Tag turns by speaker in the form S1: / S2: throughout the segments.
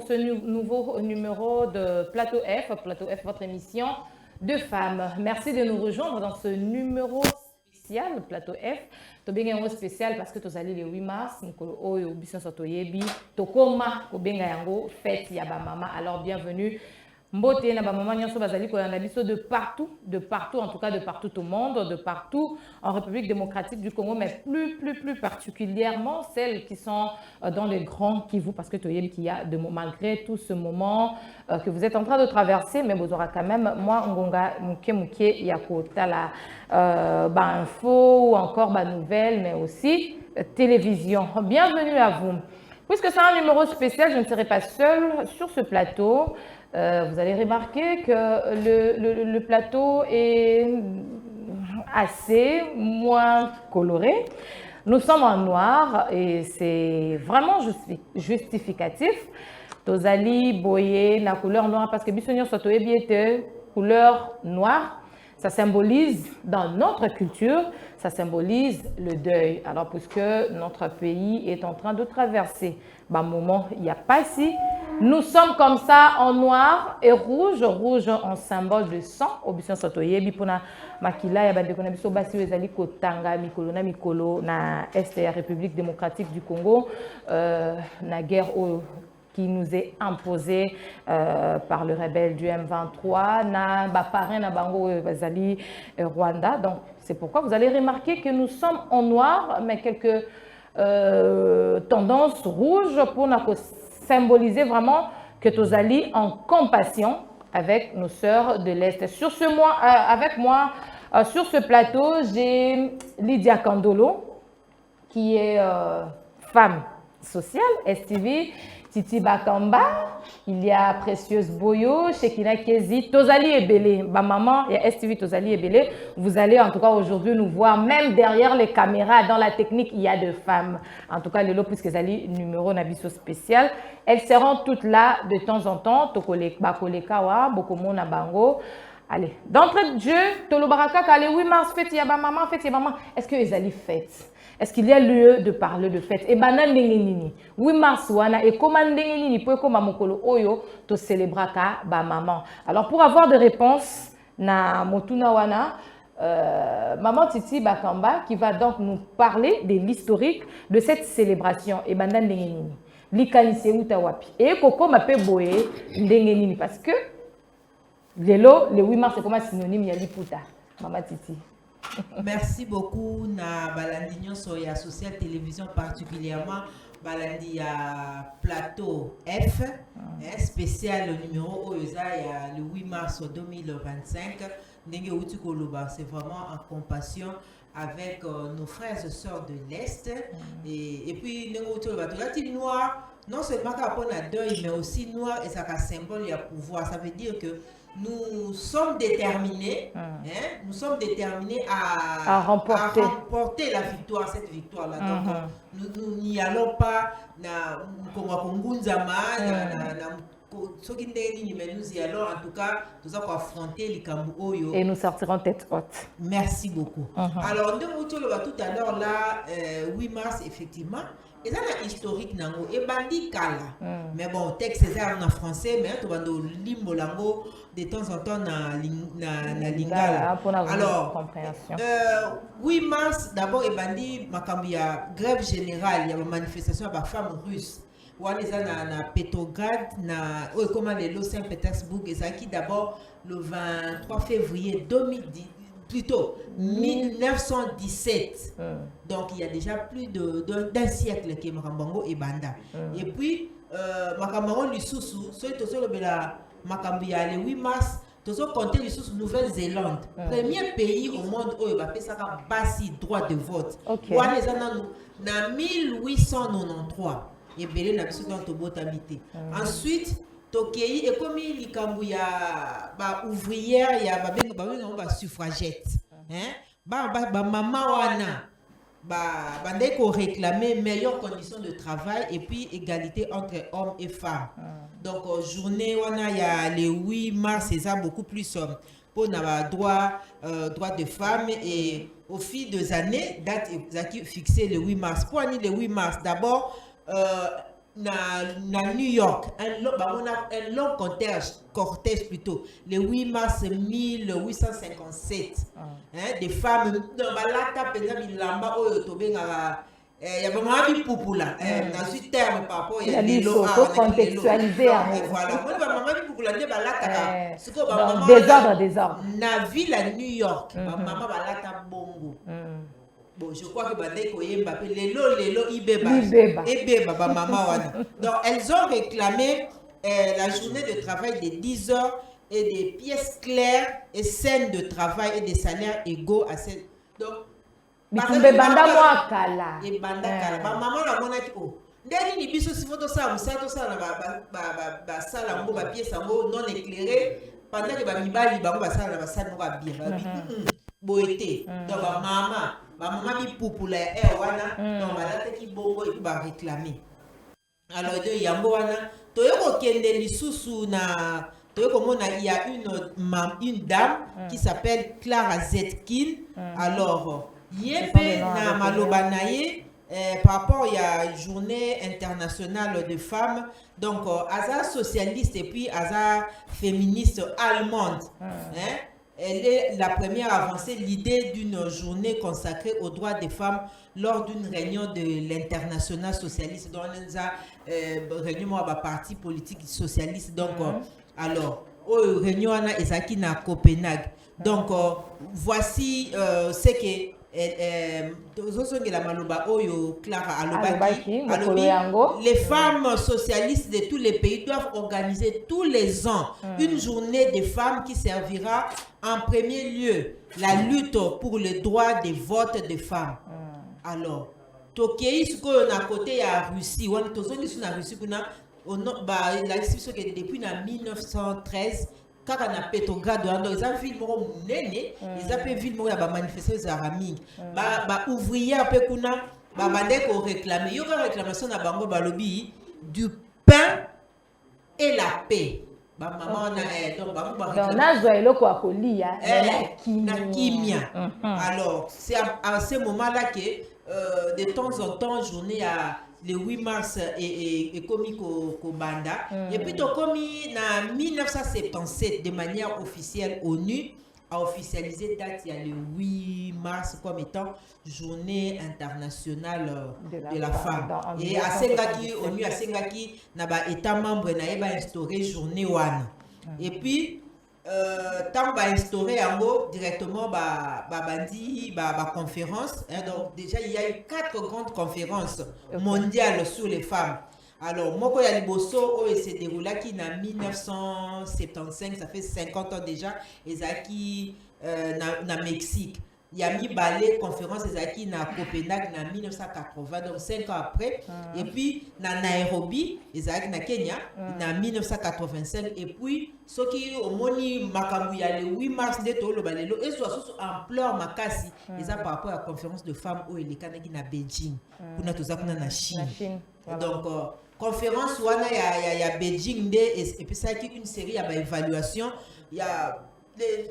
S1: ce nouveau numéro de Plateau F, votre émission de femmes. Merci de nous rejoindre dans ce numéro spécial, Plateau F. Tobenga yango spécial parce que tozali le 8 mars, mukolo oyo biso sotoyebi, tokoma kobenga yango fête ya ba mama. Alors bienvenue. Mbote na ba mama nyonso bazali kolanda biso de partout, en tout cas de partout au monde, de partout en République démocratique du Congo, mais plus particulièrement celles qui sont dans les grands Kivu, parce que toyebi qu'il y a malgré tout ce moment que vous êtes en train de traverser, mais vous aurez quand même moi ngonga muke yakota la info ou encore nouvelles, mais aussi télévision. Bienvenue à vous. Puisque c'est un numéro spécial, je ne serai pas seule sur ce plateau. Vous allez remarquer que le plateau est assez moins coloré. Nous sommes en noir et c'est vraiment justificatif. Tozali boye la couleur noire parce que bisonyo sotoye biete couleur noire. Ça symbolise, dans notre culture, ça symbolise le deuil. Alors, puisque notre pays est en train de traverser un moment, il n'y a pas si. Nous sommes comme ça en noir et rouge en symbole de sang. Obisson sotoye, bipona makila, ya bande kona biso basi ezali kotanga mikolo na est ya République démocratique du Congo, na guerre qui nous est imposée par le rebelle du M23, na parrain na bango bazali Rwanda. Donc c'est pourquoi vous allez remarquer que nous sommes en noir, mais quelques tendances rouges pour symboliser vraiment que Tozali en compassion avec nos sœurs de l'Est. Sur ce mois, avec moi, sur ce plateau, j'ai Lydia Kandolo, qui est femme sociale, STV, Titi Bakamba, il y a Précieuse Boyo, Shekina Kezi, Tozali Ebele, ma maman, il y a STV Tozali Ebele. Vous allez en tout cas aujourd'hui nous voir, même derrière les caméras, dans la technique, il y a de femmes. En tout cas, les lots, puisque Zali, numéro Nabiso spécial, elles seront toutes là de temps en temps. Tokole Bakolekawa, Bokomo Nabango. Allez, d'entrée de jeu, Tolobaraka, Kale, 8 mars, fête, Yaba maman, fête, Yaba maman. Est-ce que Ezali fête? Est-ce qu'il y a lieu de parler de fête? Et banan ndengenini. 8 mars wana et comment ndengenini pour comment mokolo oyo to célébraka ba maman. Alors pour avoir des réponses na motuna wana maman Titi Bakamba qui va donc nous parler de l'historique de cette célébration et banan ndengenini. Likanise uta wapi. Et koko mape boye ndengenini parce que le 8 mars c'est comme un synonyme ya liputa. Maman Titi.
S2: Merci beaucoup na balandi nyonso ya social télévision particulièrement balandi ya plateau F spécial numéro oyoza ya le 8 mars 2025 ndenge uti koloba c'est vraiment en compassion avec nos frères et sœurs de l'Est et puis ndenge uti koloba tolati noir non seulement pour la deuil mais aussi noir et ça a symbole ya pouvoir, ça veut dire que nous sommes déterminés, nous sommes déterminés à remporter la victoire, cette victoire-là. Donc, nous n'y allons pas comme mais nous y allons en tout cas, nous allons affronter les Kambu.
S1: Et nous sortirons tête haute.
S2: Merci beaucoup. Alors, nous tout à l'heure là, 8 mars, effectivement. Et ça, c'est historique, et bandi kala. Mais bon, texte c'est en français, mais tu vas dans limbo lango de temps en temps na lingala. Alors, 8 mars, d'abord, et bandi makambia grève générale, il y a une manifestation à femmes russes. On est na Petrograd, comment les Saint-Pétersbourg, et ça qui d'abord le 23 février 2010. Plutôt 1917. Donc il y a déjà plus d'un siècle que Makambango et Banda. Et puis Makambango Lisusu, le 8 mars, nous avons compté Lisusu Nouvelle-Zélande. Premier pays au monde où il va faire ça basi droit de vote. En 1893. Et Belé n'a pas dans Tobo habité. Ensuite Tokei et comme il y a ouvrière, il y a suffragette. Maman wana bandeko réclamer meilleures conditions de travail et puis égalité entre hommes et femmes. Donc journée wana il y a le 8 mars c'est ça beaucoup plus pour nos droits de femmes et au fil des années date fixée le 8 mars. Pour le 8 mars d'abord New York, un long cortège plutôt, le 8 mars 1857. Des femmes dans balata pena bilamba oyo tobenga ya ba mama bipupula dans ce terme par rapport ya lelo
S1: contextualiser
S2: voilà moi ba mama bipupula ne balata siko ba mama
S1: désordre
S2: na ville à New York ba mama balata bongo. Bon, je crois que Bandai Koyemba, Lelo, Ibeba, maman wana. Donc, elles ont réclamé la journée de travail de 10 heures et des pièces claires et saines de travail et des salaires égaux à celles. Donc,
S1: banda moi kala.
S2: Et banda kala. Maman la mona ko. Ndeni ni biso si photo ça, musato ça ba sala ngo ba pièces ngo non éclairées pendant que ba mibali ba ngo ba sala ba sala ngo ba bien. Boité. Donc, maman bipupula wana donc balataki bongo et ba réclamer. Alors de yango wana toyoko kende lisusu na toyoko mona il y a une dame qui s'appelle Clara Zetkin. Alors yebe na maloba na ye par rapport à la journée internationale de femmes, donc aza socialiste et puis aza féministe allemande. Elle est la première à avancer l'idée d'une journée consacrée aux droits des femmes lors d'une réunion de l'International socialiste, dans la réunion de parti politique socialiste. Donc, alors, réunion est à Copenhague. Donc, voici ce que les femmes socialistes de tous les pays doivent organiser tous les ans une journée des femmes qui servira en premier lieu la lutte pour le droit de vote des femmes. Alors, Tokyo, ce qu'on a côté à Russie, on a Russie depuis 1913. Quand on a Petrograd, ils ont vu ils ont vu manifester arami, ouvrier peu kuna, réclamer, il y a réclamation na bango balobi du pain et la paix. Maman alors c'est à ce moment-là que de temps en temps journée à le 8 mars et commis au Banda. Et puis, commis en 1977, de manière officielle, ONU a officialisé date il y a le 8 mars comme étant journée internationale de la femme. Et à Sengaki, ONU à Sengaki, n'a état membre n'a instauré journée one. Et puis, tant va instaurer en gros directement bandi conférence. Donc déjà il y a eu 4 grandes conférences mondiales sur les femmes. Alors moko ya liboso s'est déroulé qui en 1975, ça fait 50 ans déjà, et qui na Mexique. Il y a mis balai conférence qui na Copenhague en 1980, donc 5 ans après. Et puis na Nairobi, na Kenya, en 1985. Et puis ce qui au moni makambu ya le 8 mars de tolo balelo et soit sous ampleur makasi, et ça par rapport à la conférence de femmes où il est kanaki na Beijing, kuna toza kuna na Chine. Donc conférence wana ya Beijing et puis ça qui une série à évaluation, il y a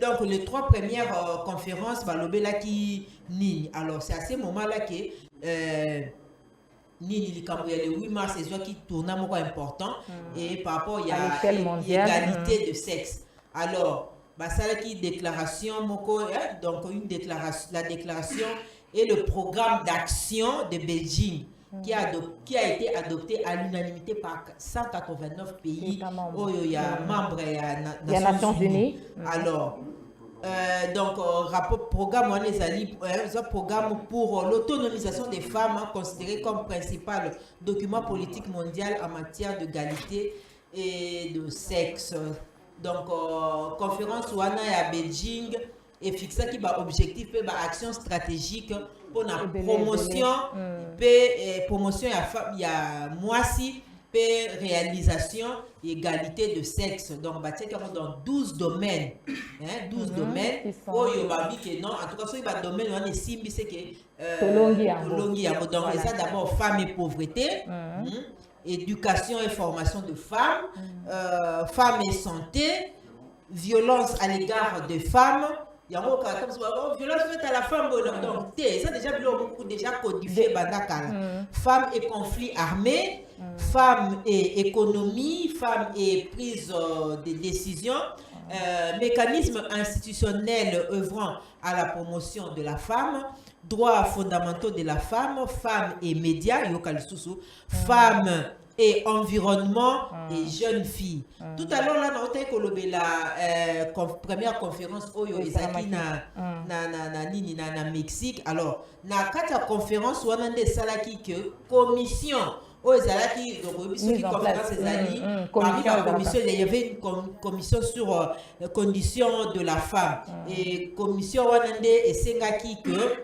S2: donc les 3 premières conférences balobela qui ni. Alors c'est à ce moment-là que ni le 8 mars c'est qui tourne un mot important et par rapport il y a égalité de sexe. Alors ça qui déclaration moko donc la déclaration et le programme d'action de Beijing qui a été adopté à l'unanimité par 189 pays où il y a membres des Nations Unies. Alors, donc, programme pour l'autonomisation des femmes considéré comme principal document politique mondial en matière d'égalité et de sexe. Donc, conférence Wana à Beijing et fixé qui va objectif et action stratégique pour la promotion promotion il y a moisi réalisation égalité de sexe. Donc dans 12 domaines 12 domaines oyo babi que non en tout cas sur le domaine on est simbi c'est que donc ça d'abord femmes et pauvreté, éducation et formation de femmes, femmes et santé, violence à l'égard des femmes, Il y a une violence faite à la femme. Donc, ça déjà beaucoup déjà codifié. Femme et conflit armé, femme et économie, femme et prise de décision, mécanismes institutionnels œuvrant à la promotion de la femme, droits fondamentaux de la femme, femmes et médias, femmes et environnement et jeunes filles. Tout à l'heure, là, on a la première conférence au Mexique. Alors, dans la conférence, on a des salaki que commission. Il y avait une commission sur les conditions de la femme. Et commission et Sengaki que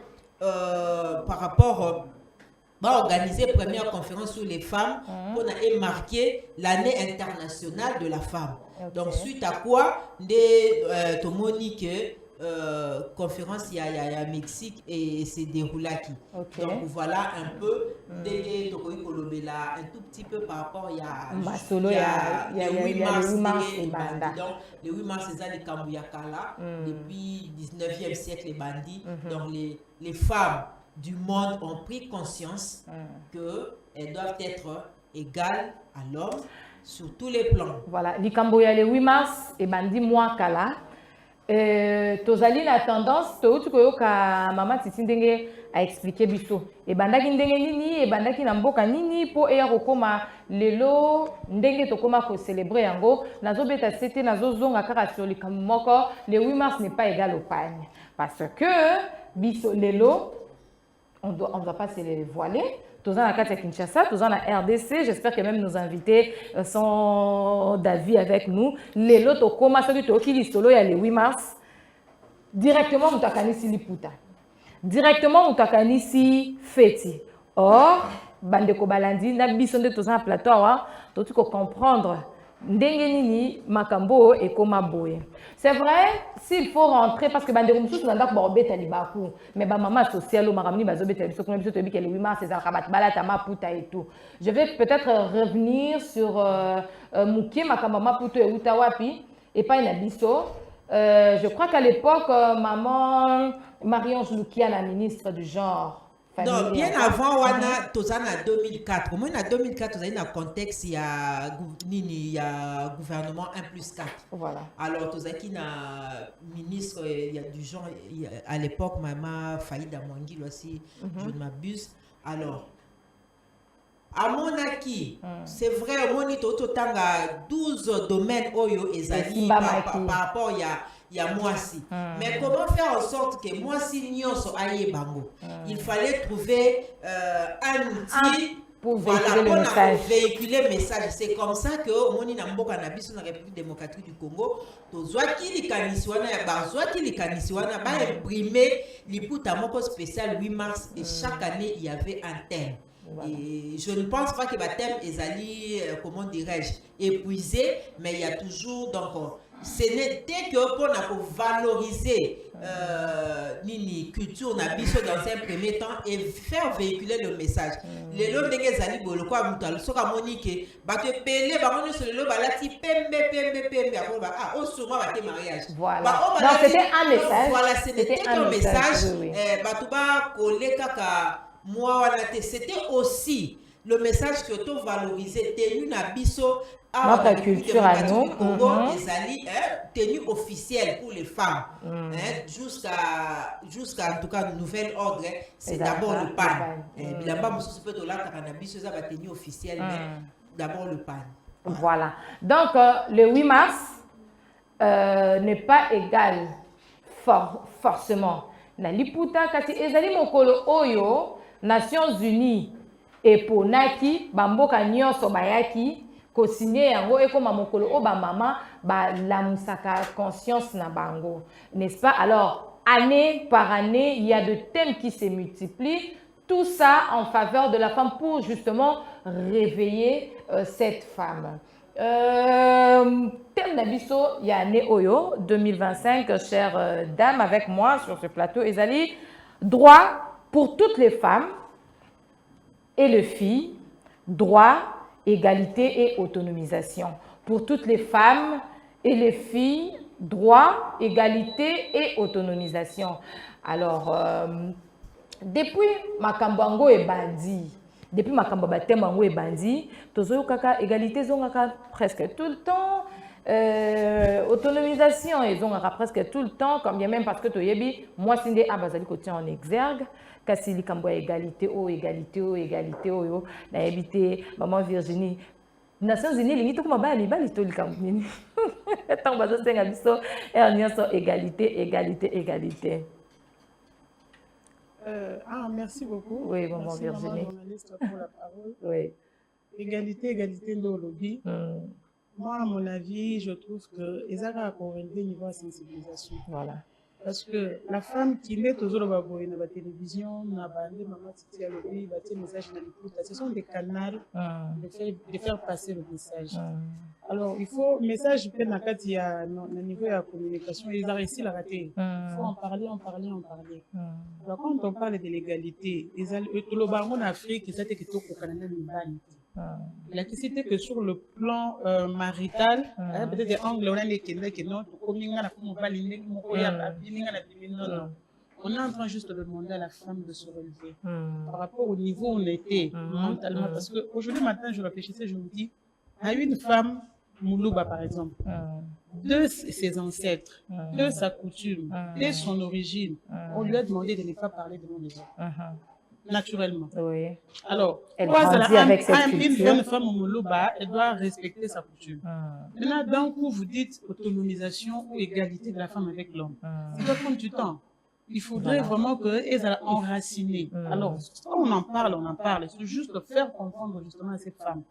S2: par rapport va organiser la première conférence sur les femmes pour marquer l'année internationale de la femme. Donc, suite à quoi, conférence il y a Mexique et c'est déroulé qui. Donc voilà un peu un tout petit peu par rapport il y a le 8 mars et bandits. Donc le 8 mars c'est ça les Kambouyakala depuis 19e siècle les bandits. Donc les femmes du monde ont pris conscience qu'elles doivent être égales à l'homme sur tous les plans.
S1: Voilà, les Kamboya le 8 mars et bandits moi kala. Tozali la tendance tu koyoka mama titi ndenge a expliqué biso e bandaki ndenge nini e bandaki na mboka nini po eya kokoma lelo ndenge tokoma ko célébrer yango nazobeta c'était nazozonga kaka sur likambo moko le 8 mars n'est pas égal au pagne parce que biso lelo on doit pas se les voiler. Tous en à Kinshasa, tous en à RDC. J'espère que même nos invités sont d'avis avec nous. Les lots au coma, celui qui est solo, il y a le 8 mars. Directement, nous t'avons ici Liputa. Directement, nous avons ici Feti. Or, Bandeko Balandi, n'a bisonné tous en plateau, tu peux comprendre. Ndengenini makambo et koma boye. C'est vrai, s'il faut rentrer parce que bandeko mususu nanda ko bobeta libaku, mais ba maman sociale ma ramini bazobeta biso kuna biso tobi que le 8 mars c'est akabat balata maputa et tout. Je vais peut-être revenir sur Mukie makambo maputo et utawapi et pas une biso. Je crois qu'à l'époque maman Marie-Ange Lukia la ministre du genre.
S2: Non, bien avant, on a 2004. Au moins, en 2004, on a un contexte, il y a gouvernement 1+4.
S1: Voilà.
S2: Alors, on a ministre il y a du genre, à l'époque, Maman Faïda Mwangil aussi, je ne m'abuse. Alors, à mon acquis, c'est vrai, on a 12 domaines Oyo et Zali par rapport il y a Moissi. Mais comment faire en sorte que Moissi Nyonso aille bango? Il fallait trouver un outil
S1: pour véhiculer
S2: le message. C'est comme ça que Moni Namboka Nabiso na République démocratique du Congo, Tozwaki Likanisiwana ya Bazwaki Likanisiwana ba imprimer l'Iputa moko spécial 8 mars et chaque année il y avait un thème. Voilà. Et je ne pense pas que le thème est allé, comment dirais-je, épuisé, mais il y a toujours donc ce n'était que pour valoriser nini culture na biso dans un premier temps et faire véhiculer le message. Les lots ndenge zali bolo kwa mutal soka monique ba te pele ba moni sur le lot ba lati pembe après ba ah au souvent ba te mariage.
S1: Voilà. Donc c'était un message.
S2: Voilà, c'était un message. Ba to ba koleka ka moi c'était aussi le message que tu valorisé tenu na biso
S1: notre culture à nous,
S2: tenue officielle pour les femmes, jusqu'à en tout cas nouvel ordre, c'est d'abord le pan. Bilamba mususu peut la cannabis ça va tenue officielle, mais d'abord le pan.
S1: Voilà. Donc le 8 mars n'est pas égal forcément. Na liputa kati ezali mokolo oyo Nations Unies et ponaki bamboka nyonso bayaki co-signé yango et comme mokolo o ba mama ba lamusaka conscience na bango, n'est-ce pas? Alors année par année il y a de thèmes qui se multiplient, tout ça en faveur de la femme pour justement réveiller cette femme. Thème Nabiso Yane Oyo 2025, chères dames avec moi sur ce plateau, Ezali, droit pour toutes les femmes et les filles, droit, égalité et autonomisation. Pour toutes les femmes et les filles, droit, égalité et autonomisation. Alors, depuis Makambango et Bandi, depuis Makambo Batemango et Bandi, tozo kaka égalité zongaka presque tout le temps, autonomisation ils ont presque tout le temps, comme bien même parce que toyebi moi sinde abazali côté en exergue, kasi likambo égalité égalité yo na éviter maman Virginie Nations Unies lingi to kuma bali to likambo nini tant bazo senga biso égalité égalité.
S3: Merci beaucoup.
S1: Oui, maman
S3: merci,
S1: Virginie.
S3: Maman journaliste pour la parole.
S1: Oui.
S3: Égalité de lobby. Moi, à mon avis, je trouve que Ezaka a relevé niveau de sensibilisation.
S1: Voilà.
S3: Parce que la femme qui met toujours dans la télévision, dans la maman Titi à lobby, bâtir message dans l'écoute, ce sont des canaux de faire passer le message. Alors, il faut, message, peut-être, il y a un niveau de la communication, ils ont réussi à rater. Il faut en parler. Alors, quand on parle de l'égalité, tout le baron en Afrique, c'était que tout le Canada la question que sur le plan marital, peut-être des angles, on a des qui non, on est en train juste de demander à la femme de se relever par rapport au niveau où on était mentalement. Parce qu'aujourd'hui matin, je réfléchissais, je me dis, à une femme, Moulouba par exemple, de ses ancêtres, de sa coutume, de son origine, on lui a demandé de ne pas parler devant les autres. Naturellement.
S1: Oui.
S3: Alors,
S1: elle grandit avec cette culture.
S3: Une femme au Moulouba, elle doit respecter sa coutume. Maintenant, d'un coup, vous dites autonomisation ou égalité de la femme avec l'homme. Ça doit prendre du temps. Il faudrait vraiment qu'elles soient enracinées. Alors, quand on en parle. C'est juste de faire comprendre justement à cette femme.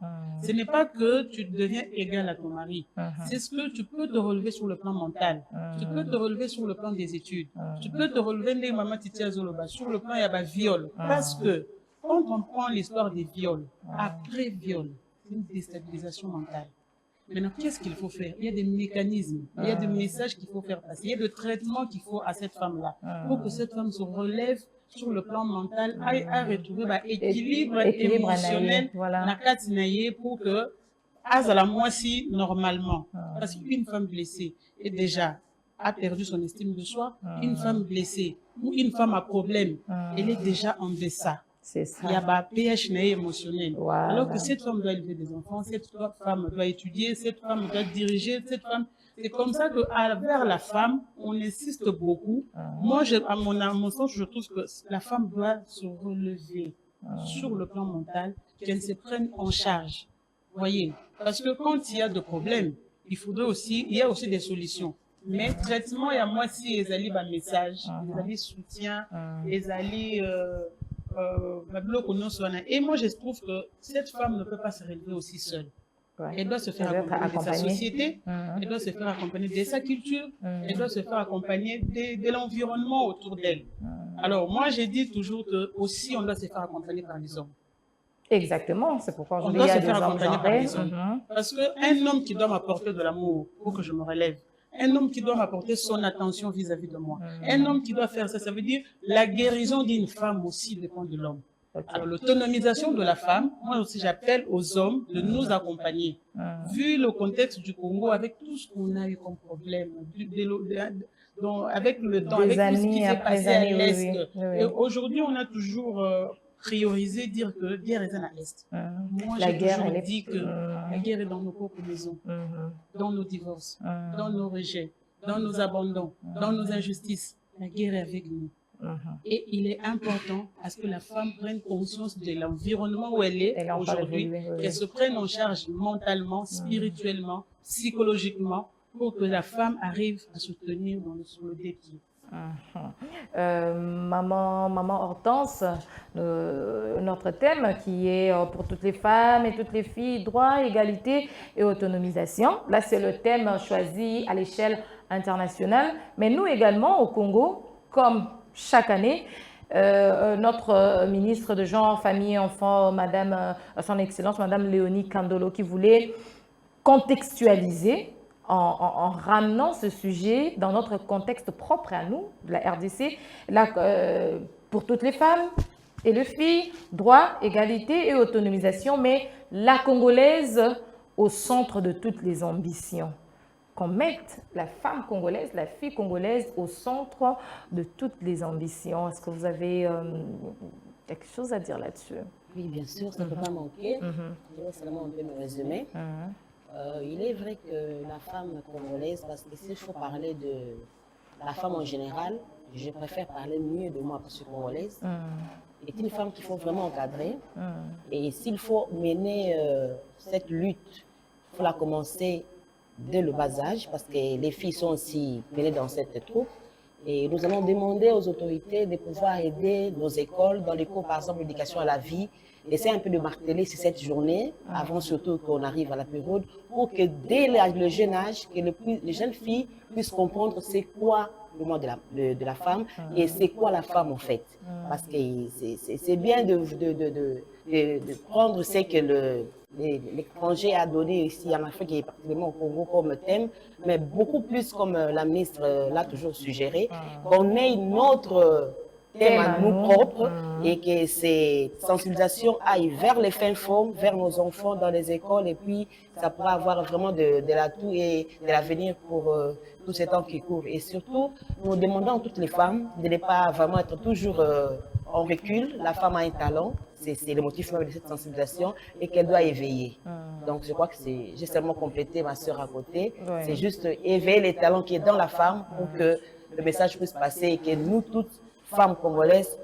S3: Ce n'est pas que tu deviens égal à ton mari. C'est ce que tu peux te relever sur le plan mental. Tu peux te relever sur le plan des études. Tu peux te relever sur le plan il y a viol. Parce que quand on prend l'histoire des viols, après viol, c'est une déstabilisation mentale. Maintenant, qu'est-ce qu'il faut faire? Il y a des mécanismes, il y a des messages qu'il faut faire passer, il y a des traitements qu'il faut à cette femme-là pour que cette femme se relève sur le plan mental, à retrouver l'équilibre émotionnel pour que à la moitié normalement. Parce qu'une femme blessée est déjà a perdu son estime de soi, une femme blessée ou une femme à problème, elle est déjà en deçà.
S1: C'est ça.
S3: Il y a un pH émotionnel.
S1: Voilà.
S3: Alors que cette femme doit élever des enfants, cette femme doit étudier, cette femme doit diriger, cette femme... C'est comme ça qu'envers la femme, on insiste beaucoup. Moi, à mon sens, je trouve que la femme doit se relever sur le plan mental, qu'elle se prenne en charge. Voyez, parce que quand il y a des problèmes, il y a aussi des solutions. Mais traitement, il y a moi si les alliés message, les alliés soutien, les alliés... et moi, je trouve que cette femme ne peut pas se relever aussi seule. Ouais. Elle doit se faire accompagner de sa société, elle doit se faire accompagner de sa culture, elle doit se faire accompagner de l'environnement autour d'elle. Alors, moi, j'ai dit toujours que aussi on doit se faire accompagner par les hommes.
S1: Exactement, c'est pourquoi
S3: on doit se faire accompagner par les hommes. Parce qu'un homme qui doit m'apporter de l'amour pour que je me relève, un homme qui doit m'apporter son attention vis-à-vis de moi. Un homme qui doit faire ça, ça veut dire la guérison d'une femme aussi dépend de l'homme. Alors l'autonomisation de la femme, moi aussi j'appelle aux hommes de nous accompagner. Vu le contexte du Congo, avec tout ce qu'on a eu comme problème, avec le temps, avec tout ce qui s'est passé à l'Est. Et aujourd'hui, on a toujours... prioriser, dire que la guerre est à l'Est. Moi, j'ai toujours dit que la guerre est dans nos propres maisons, dans nos divorces, dans nos rejets, dans nos abandons, dans nos injustices. La guerre est avec nous. Et il est important à ce que la femme prenne conscience de l'environnement où elle est aujourd'hui, qu'elle se prenne en charge mentalement, spirituellement, psychologiquement, pour que la femme arrive à se tenir sur le défi.
S1: Maman Hortense, notre thème qui est pour toutes les femmes et toutes les filles, droit, égalité et autonomisation. Là, c'est le thème choisi à l'échelle internationale. Mais nous également, au Congo, comme chaque année, notre ministre de Genre, Famille et Enfants, Son Excellence, Madame Léonie Kandolo, qui voulait contextualiser en ramenant ce sujet dans notre contexte propre à nous, de la RDC, là, pour toutes les femmes et les filles, droit, égalité et autonomisation, mais la Congolaise au centre de toutes les ambitions. qu'on mette la femme congolaise, la fille congolaise au centre de toutes les ambitions. Est-ce que vous avez quelque chose à dire là-dessus?
S4: Oui, bien sûr, ça ne peut pas manquer. Je vais seulement un peu me résumer. Il est vrai que la femme congolaise, parce que s'il faut parler de la femme en général, je préfère parler mieux de moi parce que je suis congolaise, est une femme qu'il faut vraiment encadrer. Et s'il faut mener cette lutte, il faut la commencer dès le bas âge, parce que les filles sont aussi menées dans cette troupe. Et nous allons demander aux autorités de pouvoir aider nos écoles, dans les cours par exemple d'éducation à la vie, essayer un peu de marteler sur cette journée, avant surtout qu'on arrive à la période, pour que dès le jeune âge, que les jeunes filles puissent comprendre c'est quoi le monde de la femme et c'est quoi la femme en fait. Parce que c'est bien de prendre ce que l'étranger a donné ici en Afrique et particulièrement au Congo comme thème, mais beaucoup plus comme la ministre l'a toujours suggéré, qu'on ait notre thème à nous propres et que ces sensibilisations aillent vers les fins fonds, vers nos enfants dans les écoles et puis ça pourra avoir vraiment de l'atout et de l'avenir pour tous ces temps qui courent. Et surtout, nous demandons à toutes les femmes de ne pas vraiment être toujours en recul. La femme a un talent, c'est le motif même de cette sensibilisation et qu'elle doit éveiller. Donc je crois que j'ai seulement complété ma soeur à côté. C'est juste éveiller les talents qui est dans la femme pour que le message puisse passer et que nous toutes, femmes congolaises,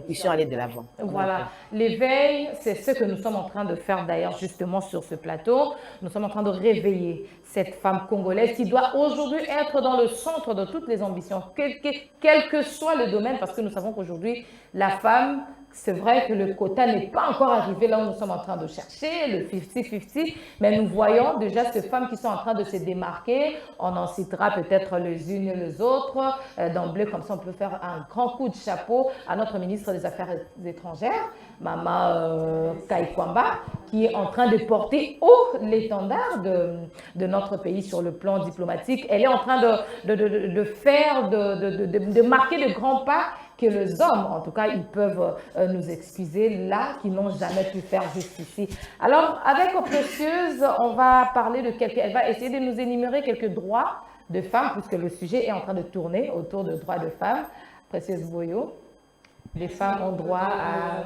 S4: puissions aller de l'avant.
S1: Voilà, l'éveil, c'est ce que nous sommes en train de faire d'ailleurs justement sur ce plateau. Nous sommes en train de réveiller cette femme congolaise qui doit aujourd'hui être dans le centre de toutes les ambitions, quel que soit le domaine, parce que nous savons qu'aujourd'hui, la femme, c'est vrai que le quota n'est pas encore arrivé là où nous sommes en train de chercher, le 50-50, mais nous voyons déjà ces femmes qui sont en train de se démarquer. On en citera peut-être les unes et les autres. D'emblée, comme ça, on peut faire un grand coup de chapeau à notre ministre des Affaires étrangères, Mama Kaikwamba, qui est en train de porter haut l'étendard de notre pays sur le plan diplomatique. Elle est en train de marquer de grands pas que les hommes, en tout cas, ils peuvent nous excuser là, qui n'ont jamais pu faire jusqu'ici. Alors, avec Précieuse, on va parler de elle va essayer de nous énumérer quelques droits de femmes, puisque le sujet est en train de tourner autour de droits de femmes. Précieuse Boyo, les femmes ont droit à...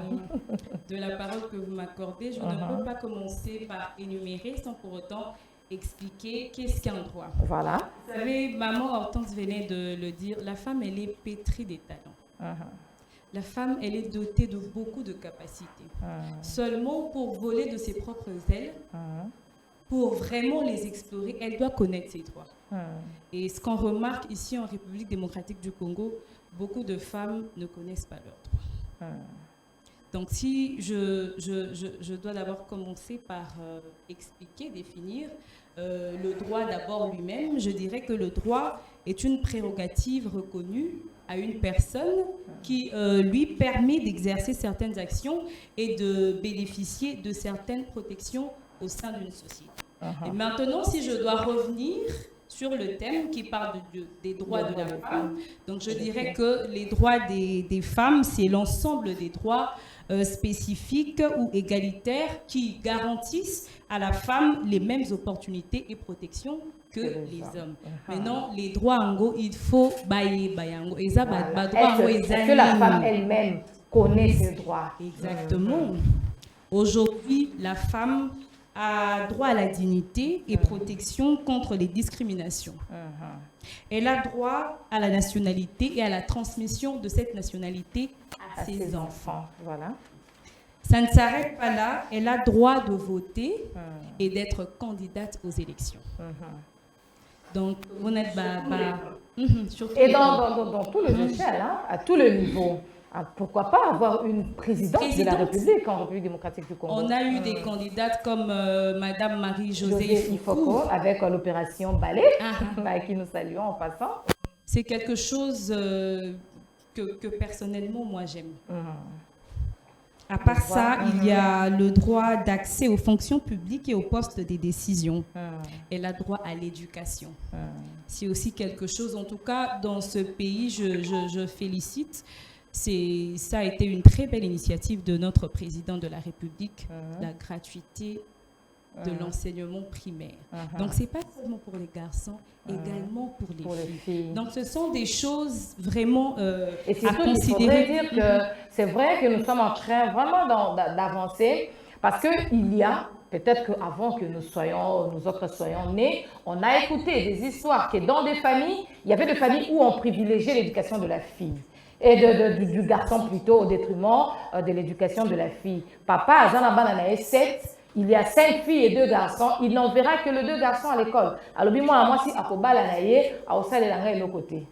S5: de la parole que vous m'accordez, je ne peux pas commencer par énumérer sans pour autant expliquer qu'est-ce qu'un droit.
S1: Voilà.
S5: Vous savez, maman Hortense venait de le dire, la femme, elle est pétrie des talents. La femme, elle est dotée de beaucoup de capacités. Seulement pour voler de ses propres ailes, pour vraiment les explorer, elle doit connaître ses droits. Et ce qu'on remarque ici en République démocratique du Congo, beaucoup de femmes ne connaissent pas leurs droits. Donc si je dois d'abord commencer par expliquer, définir le droit d'abord lui-même, je dirais que le droit est une prérogative reconnue à une personne qui lui permet d'exercer certaines actions et de bénéficier de certaines protections au sein d'une société. Et maintenant, si je dois revenir sur le thème qui parle des droits de la femme, donc je dirais que les droits des femmes, c'est l'ensemble des droits spécifiques ou égalitaires qui garantissent à la femme les mêmes opportunités et protections que les hommes. Maintenant, les droits en go, il faut bailler.
S1: Est-ce que la femme elle-même connaît ses droits?
S5: Exactement. Aujourd'hui, la femme a droit à la dignité et protection contre les discriminations. Elle a droit à la nationalité et à la transmission de cette nationalité à ses enfants.
S1: Voilà.
S5: Ça ne s'arrête pas là. Elle a droit de voter et d'être candidate aux élections. Donc, vous n'êtes pas...
S1: Et dans tous les échelles, à tous les niveaux. Pourquoi pas avoir une présidente de la République en République démocratique du Congo?
S5: On a eu des candidates comme Madame Marie-Josée Ifoko
S1: avec l'opération Balai, qui nous saluons en passant.
S5: C'est quelque chose que personnellement, moi, j'aime. À part ça, il y a le droit d'accès aux fonctions publiques et aux postes des décisions. Elle a droit à l'éducation. C'est aussi quelque chose, en tout cas, dans ce pays, je félicite. Ça a été une très belle initiative de notre président de la République, la gratuité de l'enseignement primaire. Donc, ce n'est pas seulement pour les garçons, également pour les filles. Donc, ce sont des choses vraiment
S1: et
S5: à considérer.
S1: Il faudrait dire que c'est vrai que nous sommes en train vraiment d'avancer parce qu'il y a, peut-être qu'avant que nous autres soyons nés, on a écouté des histoires que dans des familles, il y avait des familles où on privilégiait l'éducation de la fille. Et du garçon plutôt au détriment de l'éducation de la fille. Papa, Zanabana 7, il y a 5 filles et 2 garçons, il n'enverra que les 2 garçons à l'école. Alors, moi, si Akobala Naye, à Osalelanga et l'autre côté.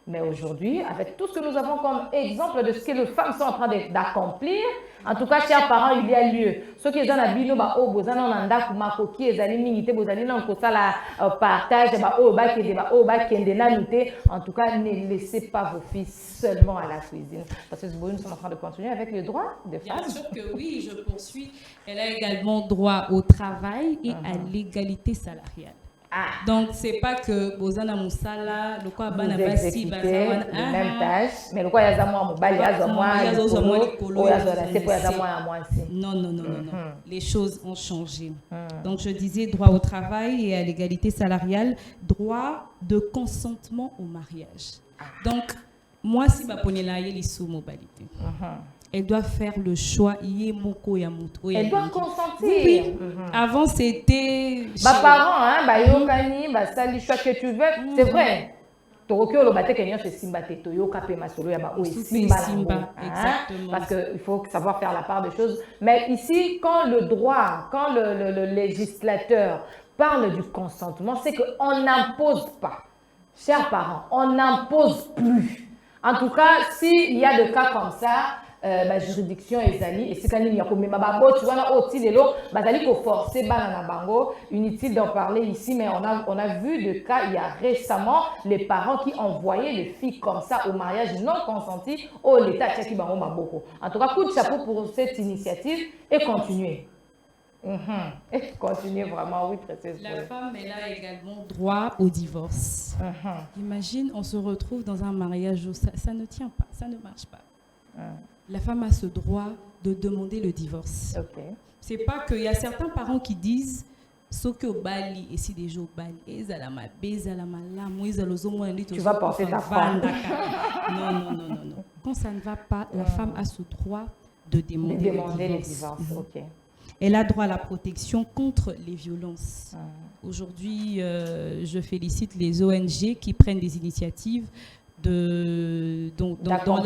S1: Mais aujourd'hui, avec tout ce que nous avons comme exemple de ce que les femmes sont en train d'accomplir, en tout cas, chers parents, il y a lieu. Ceux qui sont en bino, ba o bozana nanda kumako qui est allé minité bozali nan ko sala partage ba o ba kende ba o ba kende na nité. En tout cas, ne laissez pas vos filles seulement à la cuisine. Parce que nous sommes en train de continuer avec le droit des femmes.
S5: Bien sûr que oui, je poursuis. Elle a également droit au travail et à l'égalité salariale. Donc, c'est pas que Bozana Moussala, le quoi bana basi
S1: bazawana même tâche, mais le quoi yaza moi mobali yaza moi likolo c'est pour yaza moi à moi aussi.
S5: Non. Les choses ont changé. Donc, je disais droit au travail et à l'égalité salariale, droit de consentement au mariage. Donc, moi si ba ponela yeli sous mobilité. Elle doit faire le choix.
S1: Elle doit consentir.
S5: Oui. Avant, c'était...
S1: parents, yokani, sali choix que tu veux. C'est vrai. Torokyo lo bate kenyo c'est simba te toyoka pe masolo ya ba simba.
S5: Exactement.
S1: Parce qu'il faut savoir faire la part des choses. Mais ici, quand le droit, quand le législateur parle du consentement, c'est qu'on n'impose pas. Chers parents, on n'impose plus. En tout cas, s'il y a des cas comme ça, la juridiction est allée et c'est quand il y a comme mababo tu vois là au de l'eau bazali ko forcer banana bango inutile d'en parler ici mais on a vu des cas il y a récemment les parents qui envoyaient les filles comme ça au mariage non consenti au l'état tchaki bango maboko. En tout cas coup de chapeau pour cette initiative et continuer. Et continuer vraiment, oui, précisément.
S5: La femme, elle a également droit au divorce. Imagine, on se retrouve dans un mariage où ça ne tient pas, ça ne marche pas. La femme a ce droit de demander le divorce. C'est pas qu'il y a certains parents qui disent ce que Bali et si des jours Bali tu
S1: vas porter ta femme.
S5: Non. Quand ça ne va pas, la femme a ce droit de demander le divorce. Elle a droit à la protection contre les violences. Aujourd'hui, je félicite les ONG qui prennent des initiatives dans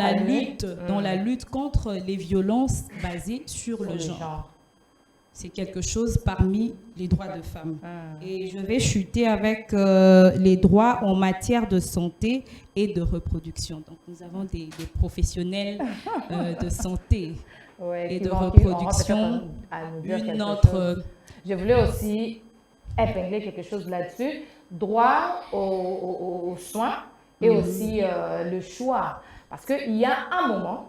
S5: la lutte contre les violences basées sur le genre. C'est quelque chose parmi les droits de femmes. Et je vais chuter avec les droits en matière de santé et de reproduction. Donc nous avons des professionnels de santé et de reproduction.
S1: Je voulais aussi épingler quelque chose là-dessus. Droit aux soins. Et aussi le choix. Parce qu'il y a un moment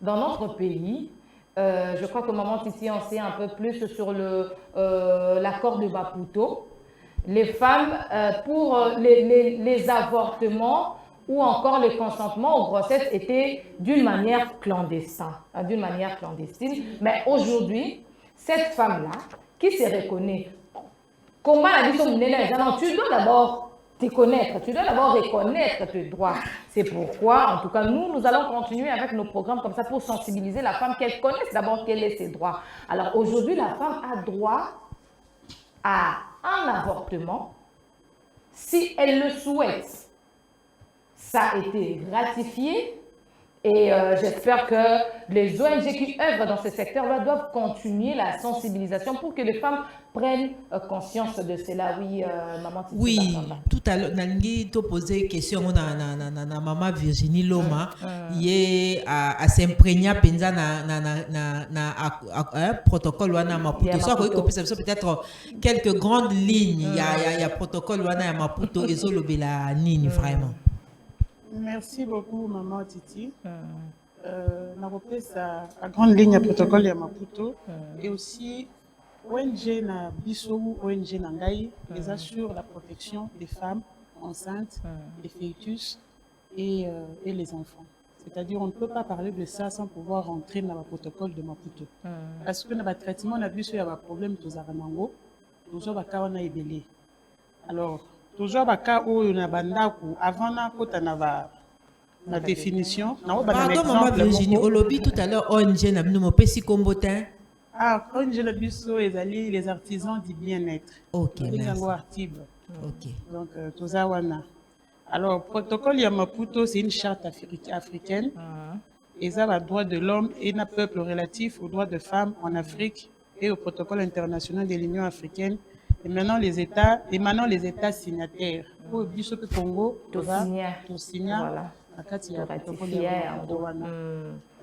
S1: dans notre pays, je crois que maman Titi en sait un peu plus sur l'accord de Maputo. Les femmes, pour les avortements ou encore le consentement aux grossesses étaient d'une manière clandestine. Mais aujourd'hui, cette femme-là, qui se reconnaît, comment elle a dit son tu dois d'abord te connaître, tu dois d'abord reconnaître tes droits. C'est pourquoi, en tout cas, nous allons continuer avec nos programmes comme ça pour sensibiliser la femme, qu'elle connaisse d'abord quels sont ses droits. Alors aujourd'hui, la femme a droit à un avortement si elle le souhaite. Ça a été ratifié et j'espère que les ONG qui œuvrent dans ce secteur-là doivent continuer la sensibilisation pour que les femmes prennent conscience de cela. Oui, maman Titi.
S2: Oui, tout à l'heure, Nangi t'a posé une question à maman Virginie Loma. Il a s'imprégner penza na protocole wana Maputo. Soit que peut-être quelques grandes lignes. Il y a protocole wana Maputo et zolobela nini vraiment.
S3: Merci beaucoup, maman Titi. On a repris la grande ligne à protocole de Maputo et aussi ONG na Bissou, ONG Nangaï, les assure la protection des femmes enceintes, des fœtus et les enfants. C'est-à-dire, on ne peut pas parler de ça sans pouvoir rentrer dans le protocole de Maputo. Parce que dans le traitement, on a vu qu'il y a un problème de Zaramango. toujours baka wana ebele. Alors, toujours baka oyo na bandako avant na kota na ba la définition.
S2: Pardon, maman Virginie, Olobi tout à l'heure, ONG n'a pas nommé Pessi Combotin.
S3: Ah, ONG le biso les artisans du bien-être.
S2: Ok, merci.
S3: Ok. Donc, Tozawana. Alors, protocole ya Maputo, c'est une charte africaine. Et ça va droit de l'homme et un peuple relatif aux droits de femmes en Afrique et au protocole international de l'Union africaine. Et maintenant les États signataires. Pour biso pe Congo, to signa.
S1: Voilà.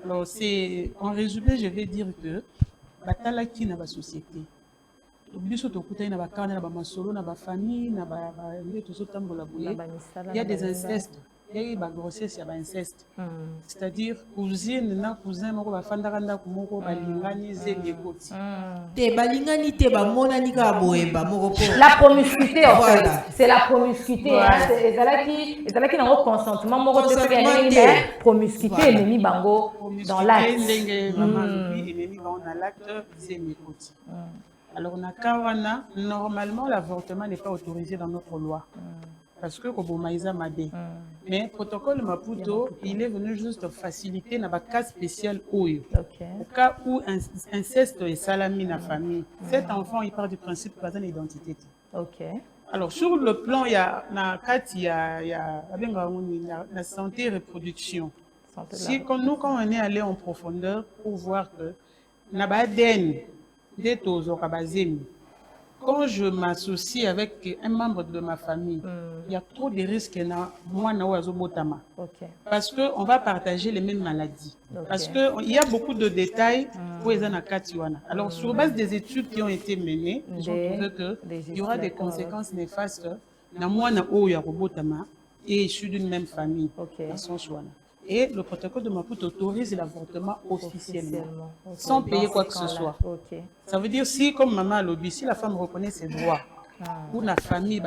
S3: Alors, c'est en résumé, je vais dire que batala qui na ba société. Il y a des incestes. Il y a des grossesses, il y a des incestes. C'est-à-dire, cousine, na cousin, moko ba fandakanda kumoko ba lingani zeli ekoti.
S2: Te balingani te ba monani ka boemba moko po.
S1: La promiscuité en fait.
S2: Voilà.
S1: C'est la promiscuité.
S2: Voilà.
S1: C'est ça qui n'a pas consentement. Moko te fait gagner promiscuité et nemi bango dans l'acte.
S3: Alors, on a kawana, normalement, l'avortement n'est pas autorisé dans notre loi. Parce que Kobomaïza Mabé. Mais le protocole Maputo, il est venu juste faciliter dans le cas spécial OYO. Au cas où inceste est salami dans la famille, cet enfant, il part du principe qu'il n'a pas d'identité. Alors, sur le plan, il y a la santé et reproduction. Si, quand on est allé en profondeur pour voir que quand je m'associe avec un membre de ma famille, il y a trop de risques parce qu'on va partager les mêmes maladies. Parce qu'il y a beaucoup de détails pour les anakatiwana. Alors, sur base des études qui ont été menées, ils ont trouvé qu'il y aura des conséquences néfastes dans moi et issu d'une même famille. Et le protocole de Maputo autorise l'avortement officiellement, sans payer quoi que ce soit. Ça veut dire si, comme maman lobby, si la femme reconnaît ses droits, ou la famille,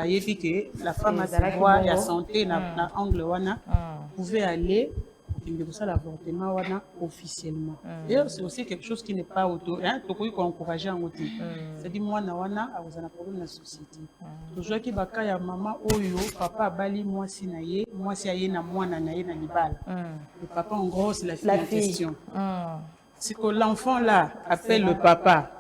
S3: la femme a ses droits, la santé, l'angle, vous pouvez aller pour l'avortement officiellement. D'ailleurs, c'est aussi quelque chose qui n'est pas autorisé. Il faut encourager en côté. C'est-à-dire, moi, vous avez un problème dans la société. Toujours qui baka ya maman oyo, papa bali moi si naye, moi si aye na moi na naye na libala. Le papa en gros c'est la fille en question. C'est que l'enfant là appelle le papa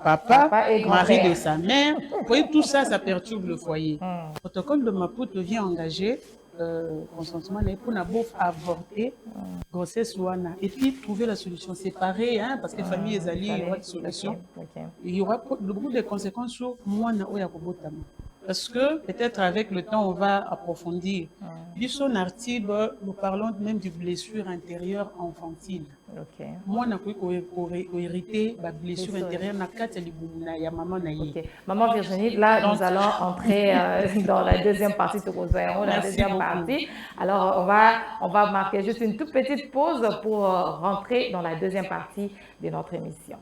S3: mari de sa mère. Vous voyez, tout ça, ça perturbe le foyer. Le protocole de Maputo vient engager consentement pour avorter grossesse ouana et puis trouver la solution séparée, parce que famille est alliée, il y aura une solution. Il y aura beaucoup de conséquences sur moi na oya kobotama. Parce que peut-être avec le temps on va approfondir. Bisson article, nous parlons même de blessure intérieure infantile. Moi na hérité la blessure intérieure na kati libuna ya maman na ye.
S1: Maman Virginie, là nous allons entrer dans la deuxième partie de la deuxième partie. Alors on va marquer juste une toute petite pause pour rentrer dans la deuxième partie de notre émission.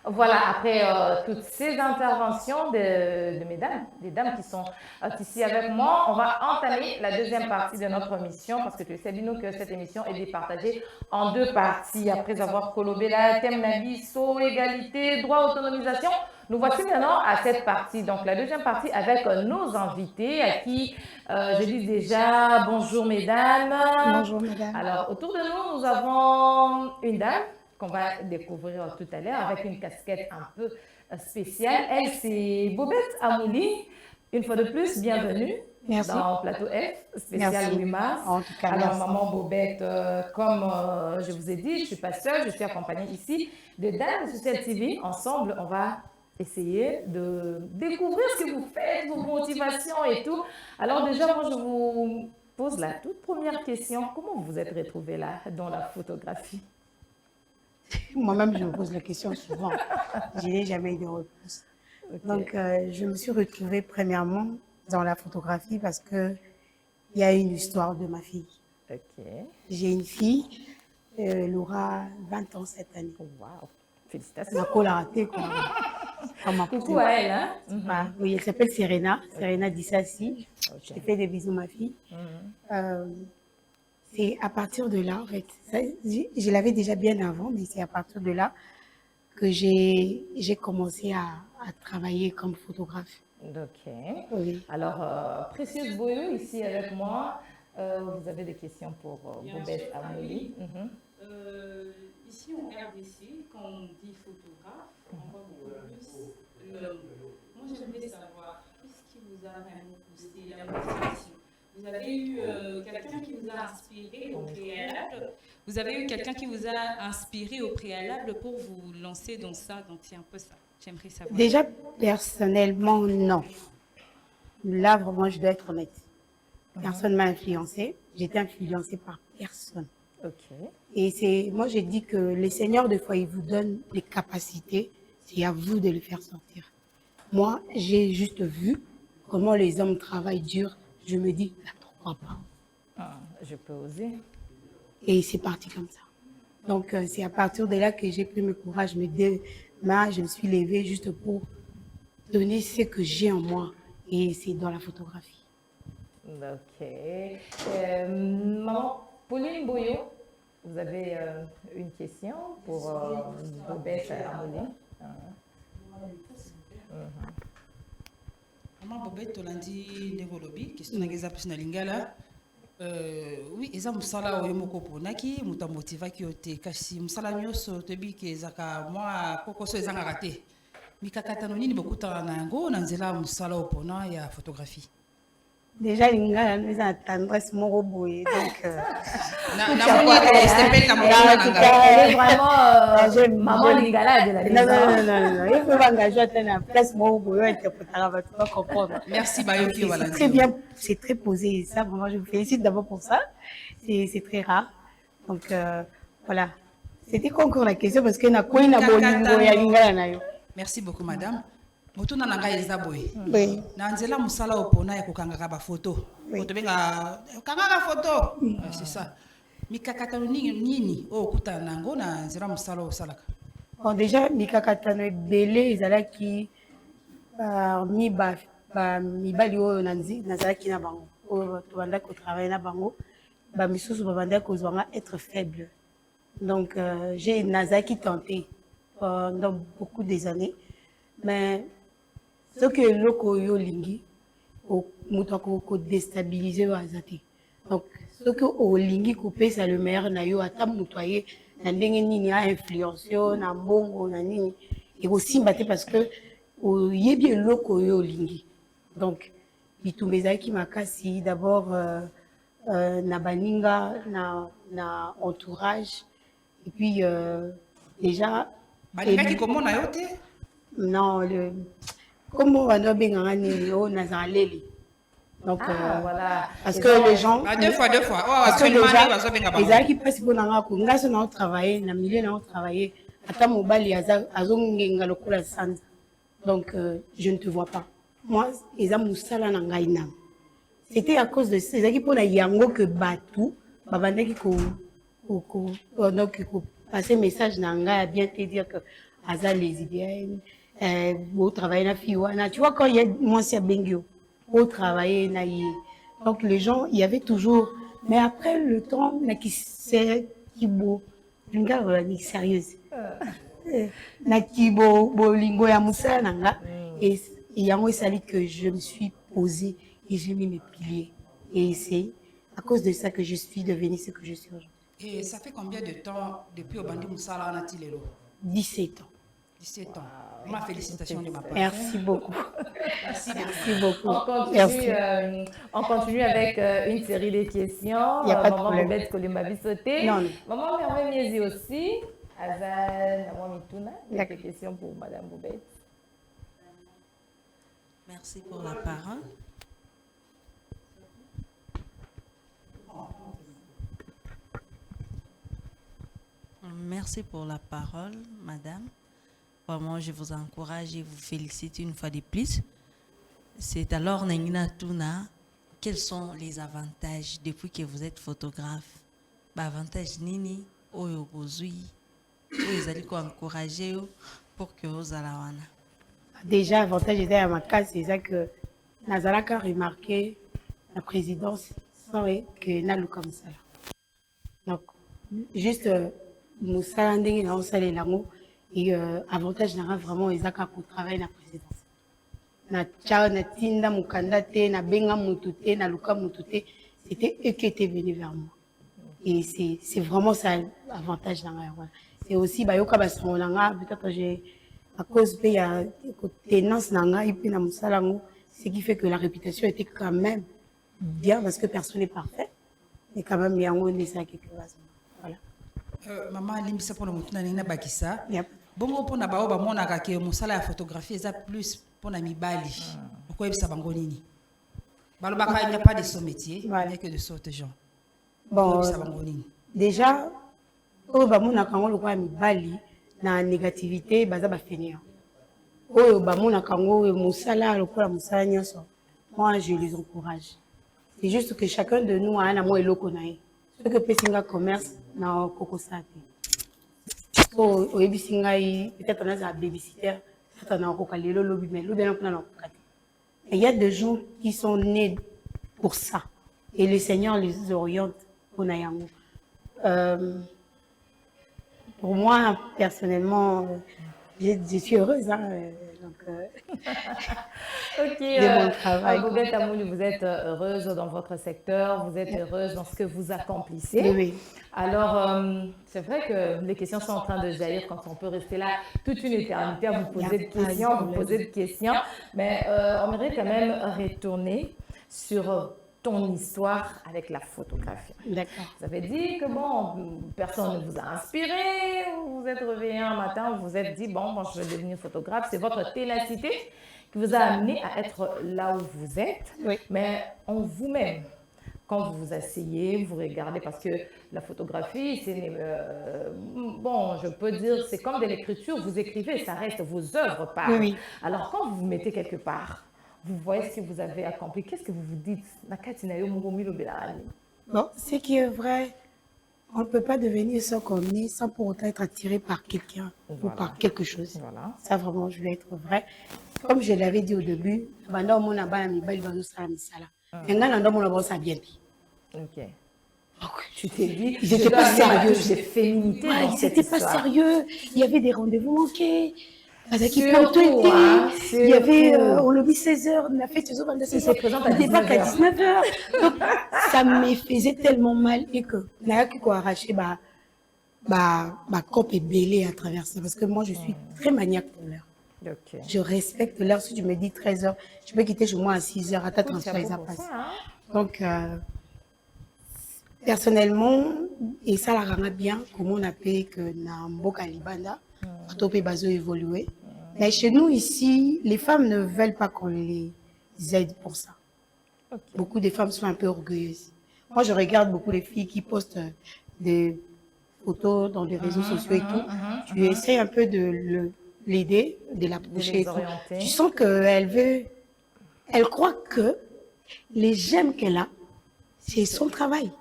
S1: Voilà, après toutes ces interventions de mesdames, des dames qui sont ici avec moi, on va entamer la deuxième partie de notre émission parce que tu sais, Bino, que cette émission est départagée en deux parties. Après avoir colobé la thème Nabiso, égalité, droit, autonomisation, nous voici maintenant à cette partie. Donc la deuxième partie avec nos invités à qui je dis déjà bonjour mesdames.
S6: Bonjour mesdames.
S1: Alors autour de nous avons une dame qu'on va découvrir tout à l'heure avec une casquette un peu spéciale. Elle, c'est Bobette Amouli. Une fois de plus, bienvenue.
S6: Merci.
S1: Dans Plateau F, spécial 8 mars.
S6: En tout cas,
S1: alors,
S6: merci.
S1: maman Bobette, comme je vous ai dit, je ne suis pas seule, je suis accompagnée ici de dames de Social TV. Ensemble, on va essayer de découvrir ce que vous faites, vos motivations et tout. Alors déjà, moi, je vous pose la toute première question. Comment vous vous êtes retrouvée là, dans la photographie?
S6: Moi-même, je me pose la question souvent. Je n'ai jamais eu de réponse.
S1: Ok.
S6: Donc, je me suis retrouvée premièrement dans la photographie parce que il y a une histoire de ma fille.
S1: Ok.
S6: J'ai une fille, elle aura 20 ans cette année.
S1: Wow. Félicitations.
S6: Ma colle a raté, quoi. Comme ma
S1: Coucou à elle, hein?
S6: Oui, elle s'appelle Serena, Serena Dissassi.
S1: Ok.
S6: Je te fais des bisous, ma fille. C'est à partir de là, en fait, je l'avais déjà bien avant, mais c'est à partir de là que j'ai commencé à travailler comme photographe.
S1: Ok.
S6: Oui.
S1: Alors, Précieuse Boyo, ici avec moi, vous avez des questions pour Bobette Amouli.
S5: Ici en RDC, quand on dit photographe, on voit beaucoup plus l'homme. Moi, j'aimerais savoir, qu'est-ce qui vous a vraiment poussé la motivation? Vous avez eu quelqu'un qui vous a inspiré au préalable? Vous avez eu quelqu'un qui vous a inspiré au préalable pour vous lancer dans ça? Donc, c'est un peu ça. J'aimerais savoir.
S6: Déjà, personnellement, non. Là, vraiment, je dois être honnête. Personne ne m'a influencée. J'étais influencée par personne.
S1: Ok.
S6: Et moi, j'ai dit que les seigneurs, des fois, ils vous donnent des capacités. C'est à vous de les faire sortir. Moi, j'ai juste vu comment les hommes travaillent dur. Je me dis, pourquoi pas?
S1: Ah, je peux oser.
S6: Et c'est parti comme ça. Donc, c'est à partir de là que j'ai pris le courage. Je me suis levée juste pour donner ce que j'ai en moi. Et c'est dans la photographie.
S1: Ok. Maman Pauline Boyo, vous avez une question pour Bobette Amouli?
S7: Maman Bobette Tolandi Negolobi, question na plus na lingala. Oui, eza musala oyo moko ponaki, muta motivaki ote kasi musala nyoso tobi ke ezaka mwa kokoso ezangaka te. Mikakatano nini bokutana na yango na nzela musala opona ya photographie?
S6: Déjà, Lingala nous a tendresse moko boye. Donc,
S2: Elle est
S1: vraiment maman Lingala de la maison.
S6: Non. Il faut m'engager à la place moko boye, interpréter, tu vas comprendre.
S2: Merci, Bayoki.
S6: C'est très bien, c'est très posé. Ça, vraiment, je vous félicite d'abord pour ça. C'est très rare. Donc, voilà. C'était quoi encore la question? Parce que na quoi na bolingo ya Lingala na yo.
S7: Merci beaucoup, madame. Motuna na ngai eza boye.
S6: Oui.
S7: Na nzela musala opona ya kokangaka ba photo. Photo benga kangaka photo. C'est ça. Mikakatano nini o okutana nango na nzela musala osalaka?
S6: Bon, déjà mikakatano ebele ezalaki parmi mibali oyo nazalaki na bango oyo tobandaki kotravaille na bango bamisusu babandaki kozwanga être faible. Donc nazalaki tenté pendant beaucoup des années, mais ce que eloko oyo olingi moto akodestabilize oyo aza te. Donc soki olingi kopesa le meilleur na yo ata moto aye na ndenge nini ainfluence yo na mbongo na nini ekosimba te parce que oyebi eloko oyo olingi. Donc bitumba ezalaki makasi d'abord na baninga na entourage et puis déjà
S7: balingaki komona yo te?
S6: Non, comment on doit bien gagner au Nazarélé. Donc
S1: voilà.
S6: Parce que les gens
S2: deux fois. Oh,
S6: parce que les gens qui passent pour nanga ko ngasa na travailler na milieu na travailler ata mobali azongenga lokola sanza. Donc je ne te vois pas. Moi eza musala na ngai na. C'était à cause de ces qui pour na yango que batu babandaki ko donc ko passer message na ngai bien te dire que aza lesbienne. Au travail na fiwana, tu vois quand il y a moi c'est bengio au travail na y donc les gens il y avait toujours, mais après le temps na qui c'est qui beau linga ni sérieuse na qui beau lingo ya musala nanga et yango sali que je me suis posée et j'ai mis mes piliers et c'est à cause de ça que je suis devenue ce que je suis aujourd'hui.
S7: Et ça fait combien de temps depuis au bandi musala na tilelo?
S6: 17 ans.
S7: 17 ans. Ma félicitation de ma part.
S6: Merci beaucoup.
S7: Merci
S6: beaucoup.
S1: On continue avec une série de questions.
S6: Il n'y a pas de
S1: Maman
S6: problème.
S1: Bobette Kolimbabi sauté.
S6: Non.
S1: Maman Merveille Miezi aussi. Azan, Maman Mitouna. Quelques questions pour Madame Bobette.
S8: Merci pour la parole. Merci pour la parole, madame. Vraiment, je vous encourage et vous félicite une fois de plus. C'est alors, Nangina Tuna, quels sont les avantages depuis que vous êtes photographe? Avantage nini, oyo gozui, oyo zali ko encourager pour que vous allez wana.
S6: Déjà, avantage était à ma case, c'est ça que Nazalaka a remarqué la présidence sans que Nalou comme ça. Donc, juste, nous sommes dans le lango et avantage n'a vraiment Isaka pour travailler la présidence. Na tchao, na tinda, mukandate, na benga mutute, na luka mutute, c'était eux qui étaient venus vers moi. Et c'est vraiment ça l'avantage dans la. C'est aussi, peut-être j'ai à cause de la tenance ce qui fait que la réputation était quand même bien parce que personne n'est parfait. Mais quand même, il y a un ça quelque chose. Voilà.
S7: Maman, limbisa pour le mouton na bakisa. Bongo pour na bao ba mona ka ke musala ya photographie ça plus pour na mibali. Pourquoi ebisa bango nini? Balo baka il n'y a pas de son métier, il n'y a que de sortes gens.
S6: Bon, déjà, au bamona kango le kwa mibali na négativité baza ba fainéant. Au bamona kango musala le kwa musala nyonso. Moi je les encourage. C'est juste que chacun de nous a un amour et l'autre nae. Ce que pesinga commerce na kokosate. So au ebisinga peut-être on a un babysitter, peut-être on a encore le lobby mais le bien on a encore. Il y a des gens qui sont nés pour ça et le Seigneur les oriente pour nayango. Pour moi, personnellement, je suis heureuse. Hein,
S1: ok,
S6: de mon travail.
S1: Bobette Amouli, vous êtes heureuse dans votre secteur, vous êtes heureuse dans ce que vous accomplissez.
S6: Oui.
S1: Alors, c'est vrai que les questions sont en train de jaillir quand on peut rester là toute une éternité à vous poser de questions, mais on aimerait quand même retourner sur ton histoire avec la photographie.
S6: D'accord.
S1: Vous avez dit que bon, personne ne vous a inspiré, vous êtes réveillé un matin, vous vous êtes dit, bon, je vais devenir photographe. C'est votre ténacité qui vous a amené à être là où vous êtes.
S6: Oui.
S1: Mais en vous-même, quand vous vous asseyez, vous regardez, parce que la photographie, c'est, bon, je peux dire, c'est comme de l'écriture, vous écrivez, ça reste, vos œuvres parlent.
S6: Oui.
S1: Alors quand vous vous mettez quelque part, vous voyez ce que vous avez accompli. Qu'est-ce que vous vous dites?
S6: Bon, ce qui est vrai, on ne peut pas devenir ce qu'on est sans pour autant être attiré par quelqu'un ou par quelque chose.
S1: Voilà.
S6: Ça, vraiment, je vais être vrai. Comme je l'avais dit au début,
S1: ok. Tu t'es dit,
S6: ils n'étaient pas sérieux.
S1: J'ai féminité.
S6: Ouais, ils n'étaient pas sérieux. Il y avait des rendez-vous manqués. Il y avait, on le dit 16h, on a fait 16h, on n'était pas qu'à 19h. Donc, ça me faisait tellement mal et que, n'a eu quoi arracher, ma copie est bêlée à travers ça. Parce que moi, je suis très maniaque pour l'heure.
S1: Okay.
S6: Je respecte l'heure. Si tu me dis 13h, je peux quitter chez moi à 6h, à ta transfert, ça passe. Donc, personnellement, et ça la rend bien, comme on appelle que Namboka Libanda, Topé Bazo évolué. Mais chez nous ici, les femmes ne veulent pas qu'on les aide pour ça. Okay. Beaucoup de femmes sont un peu orgueilleuses. Moi, je regarde beaucoup les filles qui postent des photos dans les réseaux sociaux et tout. Tu essaies un peu de l'aider, de l'approcher et tout. Tu sens qu'elle croit que les gemmes qu'elle a, c'est son travail.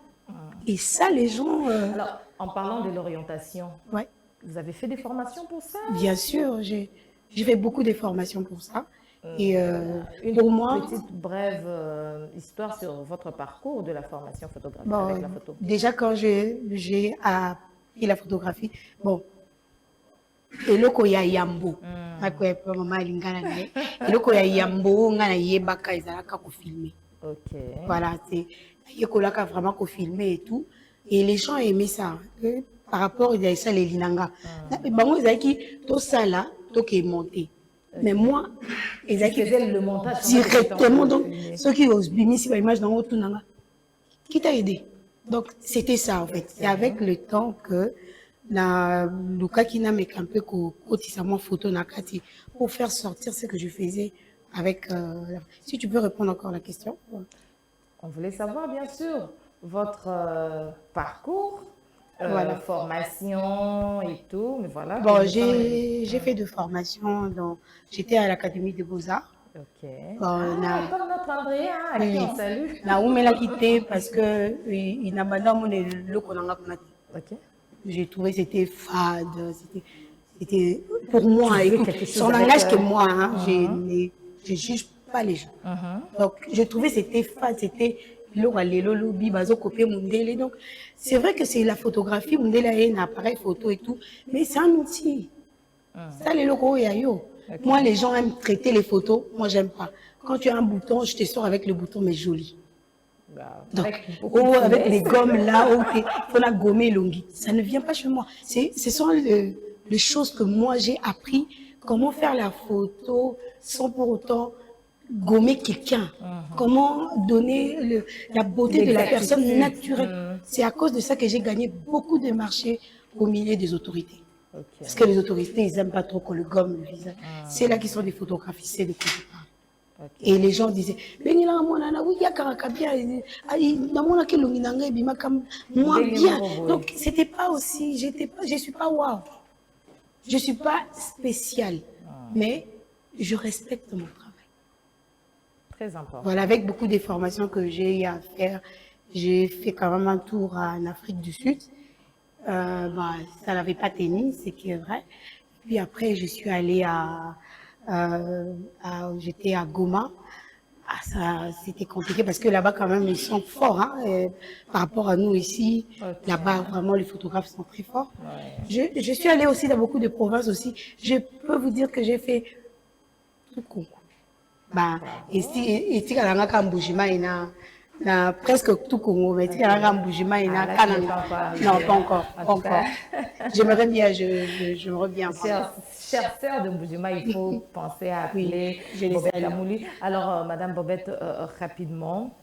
S6: Et ça, les gens...
S1: Alors, en parlant de l'orientation,
S6: ouais.
S1: Vous avez fait des formations pour ça?
S6: Bien sûr, j'ai fait beaucoup de formations pour ça. Et
S1: pour moi... Une petite brève histoire sur votre parcours de la formation photographique
S6: bon,
S1: avec la photo.
S6: Déjà, quand j'ai appris la photographie, bon, eloko ya yambo, maman lingana nae, eloko ya yambo, ngana yebaka ezalaka ko filmer.
S1: Ok.
S6: Voilà, c'est yekolaka vraiment ko filmer et tout. Et les gens aimaient ça. Par rapport à ça, les linanga. Bango ezaki to sala, to ke monter. Mais moi,
S1: ezaki faisait le montage
S6: directement. Donc, ceux qui osent bimi si l'image dans votre nanga, qui t'a aidé. Donc, c'était ça en fait. C'est avec le temps que na Luka qui n'a mais un peu cotisament photo nakati pour faire sortir ce que je faisais avec. Si tu peux répondre encore à la question.
S1: On voulait savoir bien sûr votre parcours.
S6: Voilà.
S1: formation et tout, mais voilà.
S6: Bon, j'ai fait de formation, j'étais à l'Académie des Beaux-Arts.
S1: Ok.
S6: Bon,
S1: Comme notre Andrea, à qui on salue.
S6: on l'a quitté parce que il n'a pas donné le qu'on a appris.
S1: Ok.
S6: J'ai trouvé que c'était fade, c'était pour moi, écoute, son
S1: avec,
S6: langage que moi, hein, je juge pas les gens. Donc, je trouvais que c'était fade, c'était lolobi, bazo copier Mundele. Donc, c'est vrai que c'est la photographie, Mundele a un appareil photo et tout, mais c'est un outil. Ça, les locaux, il y a yo. Moi, les gens aiment traiter les photos, moi, j'aime pas. Quand tu as un bouton, je te sors avec le bouton, mais joli. Donc, avec les gommes là, on a gommé longi. Ça ne vient pas chez moi. Ce sont les choses que moi j'ai appris, comment faire la photo sans pour autant gommer quelqu'un. Comment donner la beauté de la personne naturelle. C'est à cause de ça que j'ai gagné beaucoup de marchés au milieu des autorités. Parce que les autorités, ils n'aiment pas trop qu'on le gomme le visage. C'est là qu'ils sont des photographes, c'est de quoi je parle. Et les gens disaient, moi bien. Donc, c'était pas aussi, je suis pas waouh. Je suis pas spéciale. Mais je respecte mon travail.
S1: Très important.
S6: Voilà, avec beaucoup de formations que j'ai eu à faire, j'ai fait quand même un tour en Afrique du Sud. Ça n'avait pas tenu, c'est qui est vrai. Puis après, je suis allée j'étais à Goma. C'était compliqué parce que là-bas, quand même, ils sont forts, hein, par rapport à nous ici. Là-bas, vraiment, les photographes sont très forts. Je suis allée aussi dans beaucoup de provinces aussi. Je peux vous dire que j'ai fait tout concours. Ici, à la Kambujima, il y a presque tout Congo, mais il non, pas encore. J'aimerais bien, je me reviens.
S1: Chère sœur de Mbujima, il faut penser à appeler Bobette Amouli. Alors, Madame Bobette, rapidement,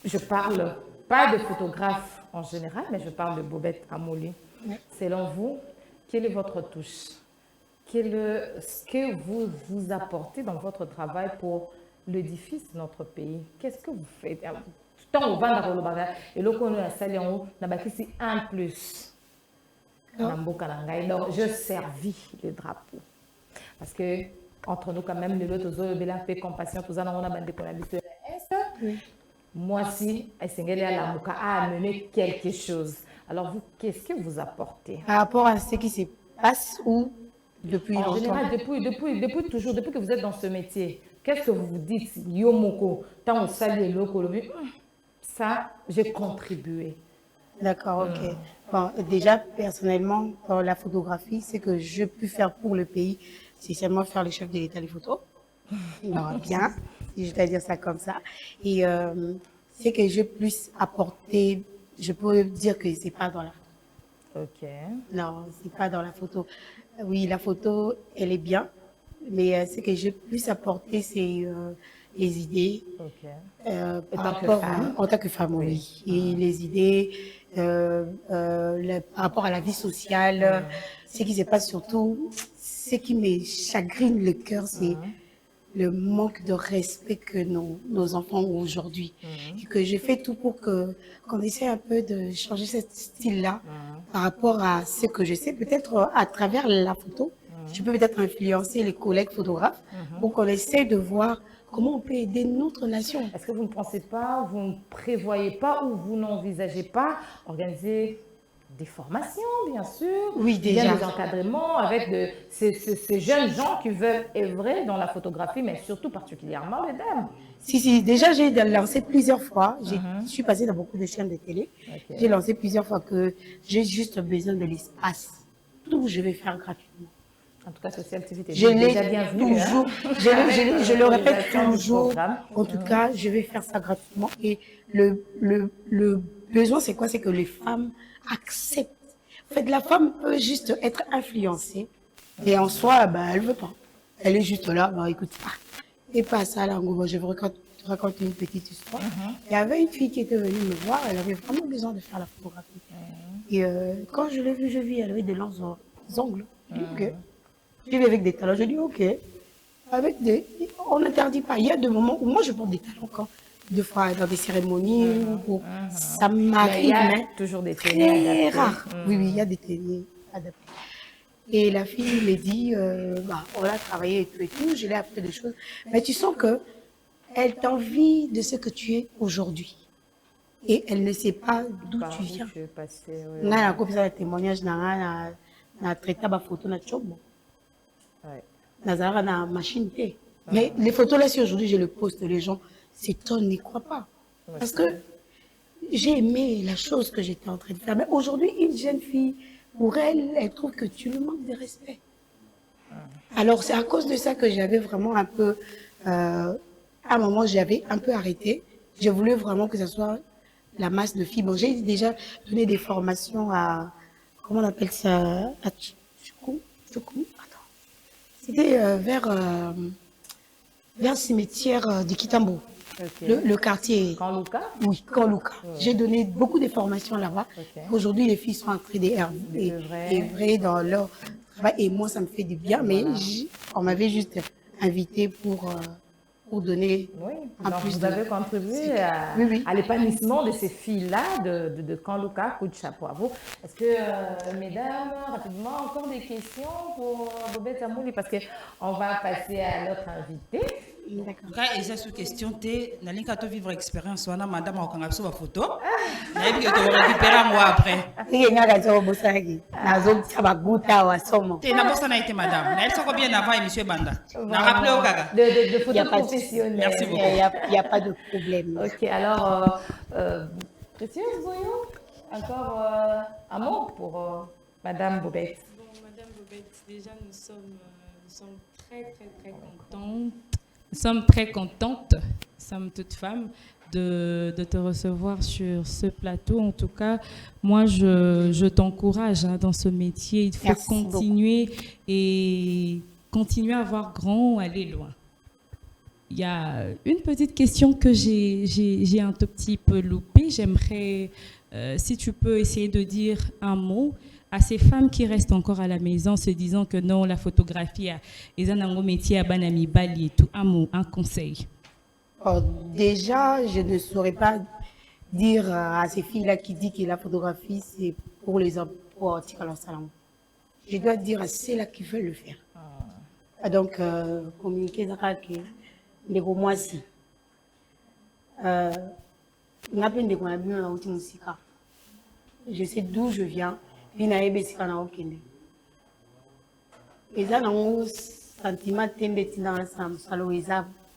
S1: je parle pas de photographe en général, mais je parle de Bobette Amouli. Selon vous, quelle est votre touche? Ce que vous apportez dans votre travail pour l'édifice de notre pays? Qu'est-ce que vous faites? Tant au bas et le qu'on a salé en haut, n'a pas ici un plus. Donc, je servis le drapeau. Parce que, entre nous, quand même, les autres, ils ont fait compassion, tout ça, on a bandé qu'on a vu sur la S. Moi, si, a amené quelque chose. Alors, vous, qu'est-ce que vous apportez?
S6: Par rapport à ce qui se passe ou depuis longtemps?
S1: En général, depuis toujours, depuis que vous êtes dans ce métier, qu'est-ce que vous vous dites? Yomoko, tant au salé, loko, ça, j'ai contribué.
S6: D'accord, ok. Bon, déjà, personnellement, pour la photographie, c'est que je peux faire pour le pays, c'est seulement faire le chef de l'État des photos. Non, bien, si je dois dire ça comme ça. Et c'est que je puisse apporter, je peux dire que c'est pas dans la photo.
S1: Ok.
S6: Non, c'est pas dans la photo. Oui, la photo, elle est bien, mais c'est que je puisse apporter les idées en tant que femme, oui. Et les idées par rapport à la vie sociale, ce qui se passe surtout, ce qui me chagrine le cœur, c'est le manque de respect que nos enfants ont aujourd'hui. Et que je fais tout pour qu'on essaie un peu de changer ce style-là par rapport à ce que je sais, peut-être à travers la photo. Je peux peut-être influencer les collègues photographes pour qu'on essaie de voir comment on peut aider notre nation.
S1: Est-ce que vous ne pensez pas, vous ne prévoyez pas ou vous n'envisagez pas organiser des formations, bien sûr,
S6: oui, déjà.
S1: Des encadrements avec ces jeunes gens qui veulent œuvrer dans la photographie, mais surtout particulièrement les dames?
S6: Si, déjà j'ai lancé plusieurs fois, je suis passée dans beaucoup de chaînes de télé, j'ai lancé plusieurs fois que j'ai juste besoin de l'espace. Tout je vais faire gratuitement.
S1: En tout cas, Social TV,
S6: je l'ai toujours, je le répète toujours. En tout cas, je vais faire ça gratuitement. Et le besoin, c'est quoi? C'est que les femmes acceptent. En fait, la femme peut juste être influencée. Et en soi, elle ne veut pas. Elle est juste là, écoute, et pas ça, là, je vous raconte une petite histoire. Il y avait une fille qui était venue me voir, elle avait vraiment besoin de faire la photographie. Et quand je l'ai vue, elle avait des longs ongles. Je dis, ok. Je vais avec des talons, je dis ok. On n'interdit pas. Il y a des moments où moi je porte des talons quand deux fois dans des cérémonies. Ça m'arrive,
S1: Il y a
S6: mais
S1: toujours des tenues
S6: très
S1: adaptées.
S6: rare. Oui, oui, il y a des tenues adaptées. Et la fille me dit, on a travaillé et tout, je l'ai appris des choses. Mais tu sens que elle t'envie de ce que tu es aujourd'hui. Et elle ne sait pas d'où tu viens. On a la copie de témoignage, on a traité ma photo, on a chobo. On a la machine. Mais les photos là, si aujourd'hui je les poste, les gens s'étonnent, n'y croient pas. Parce que j'ai aimé la chose que j'étais en train de faire. Mais aujourd'hui, une jeune fille, pour elle, elle trouve que tu lui manques de respect. Alors, c'est à cause de ça que j'avais vraiment un peu... à un moment, j'avais un peu arrêté. Je voulais vraiment que ce soit la masse de filles. Bon, j'ai déjà donné des formations à... Comment on appelle ça? À Tchoukou. Attends. C'était vers le cimetière de Kitambo. Le quartier.
S1: Kanlouka?
S6: Oui, Kanlouka. J'ai donné beaucoup de formations là-bas. Aujourd'hui, les filles sont en train d'œuvrer dans leur travail. Et moi, ça me fait du bien. Mais on m'avait juste invité pour donner un
S1: Donc
S6: plus
S1: vous avez contribué à l'épanouissement de ces filles-là de Kanlouka. Coup de chapeau à vous. Est-ce que, mesdames, rapidement, encore des questions pour Bobette Amouli? Parce qu'on va passer à notre invité.
S7: Quand il y a sous question, tu as vivre expérience, on a madame en Kangapso ma photo. Et puis tu vas récupérer moi après.
S6: Il y a des gens qui
S7: Tu n'as pas été madame. Elle s'est bien avant monsieur Banda. N'a rappelé au gaga.
S1: De photos professionnelles.
S7: Merci beaucoup.
S6: Il n'y a pas de problème.
S1: Ok, alors, Précieuse, voyons, encore un mot pour Madame Bobette.
S5: Bon, Madame Bobette, déjà nous sommes très contentes. Nous sommes très contentes, nous sommes toutes femmes, de te recevoir sur ce plateau. En tout cas, moi, je t'encourage dans ce métier. Il faut continuer et continuer à voir grand, aller loin. Il y a une petite question que j'ai un tout petit peu loupée. J'aimerais, si tu peux essayer de dire un mot à ces femmes qui restent encore à la maison se disant que non, la photographie est un métier à Banami Bali et tout. Un mot, un conseil.
S6: Déjà, je ne saurais pas dire à ces filles-là qui disent que la photographie, c'est pour les hommes, pour tirer leur salon. Je dois dire à ceux-là qui veulent le faire. Donc, communiquer ça que les moi si. Je sais d'où je viens. Et ça n'a un sentiment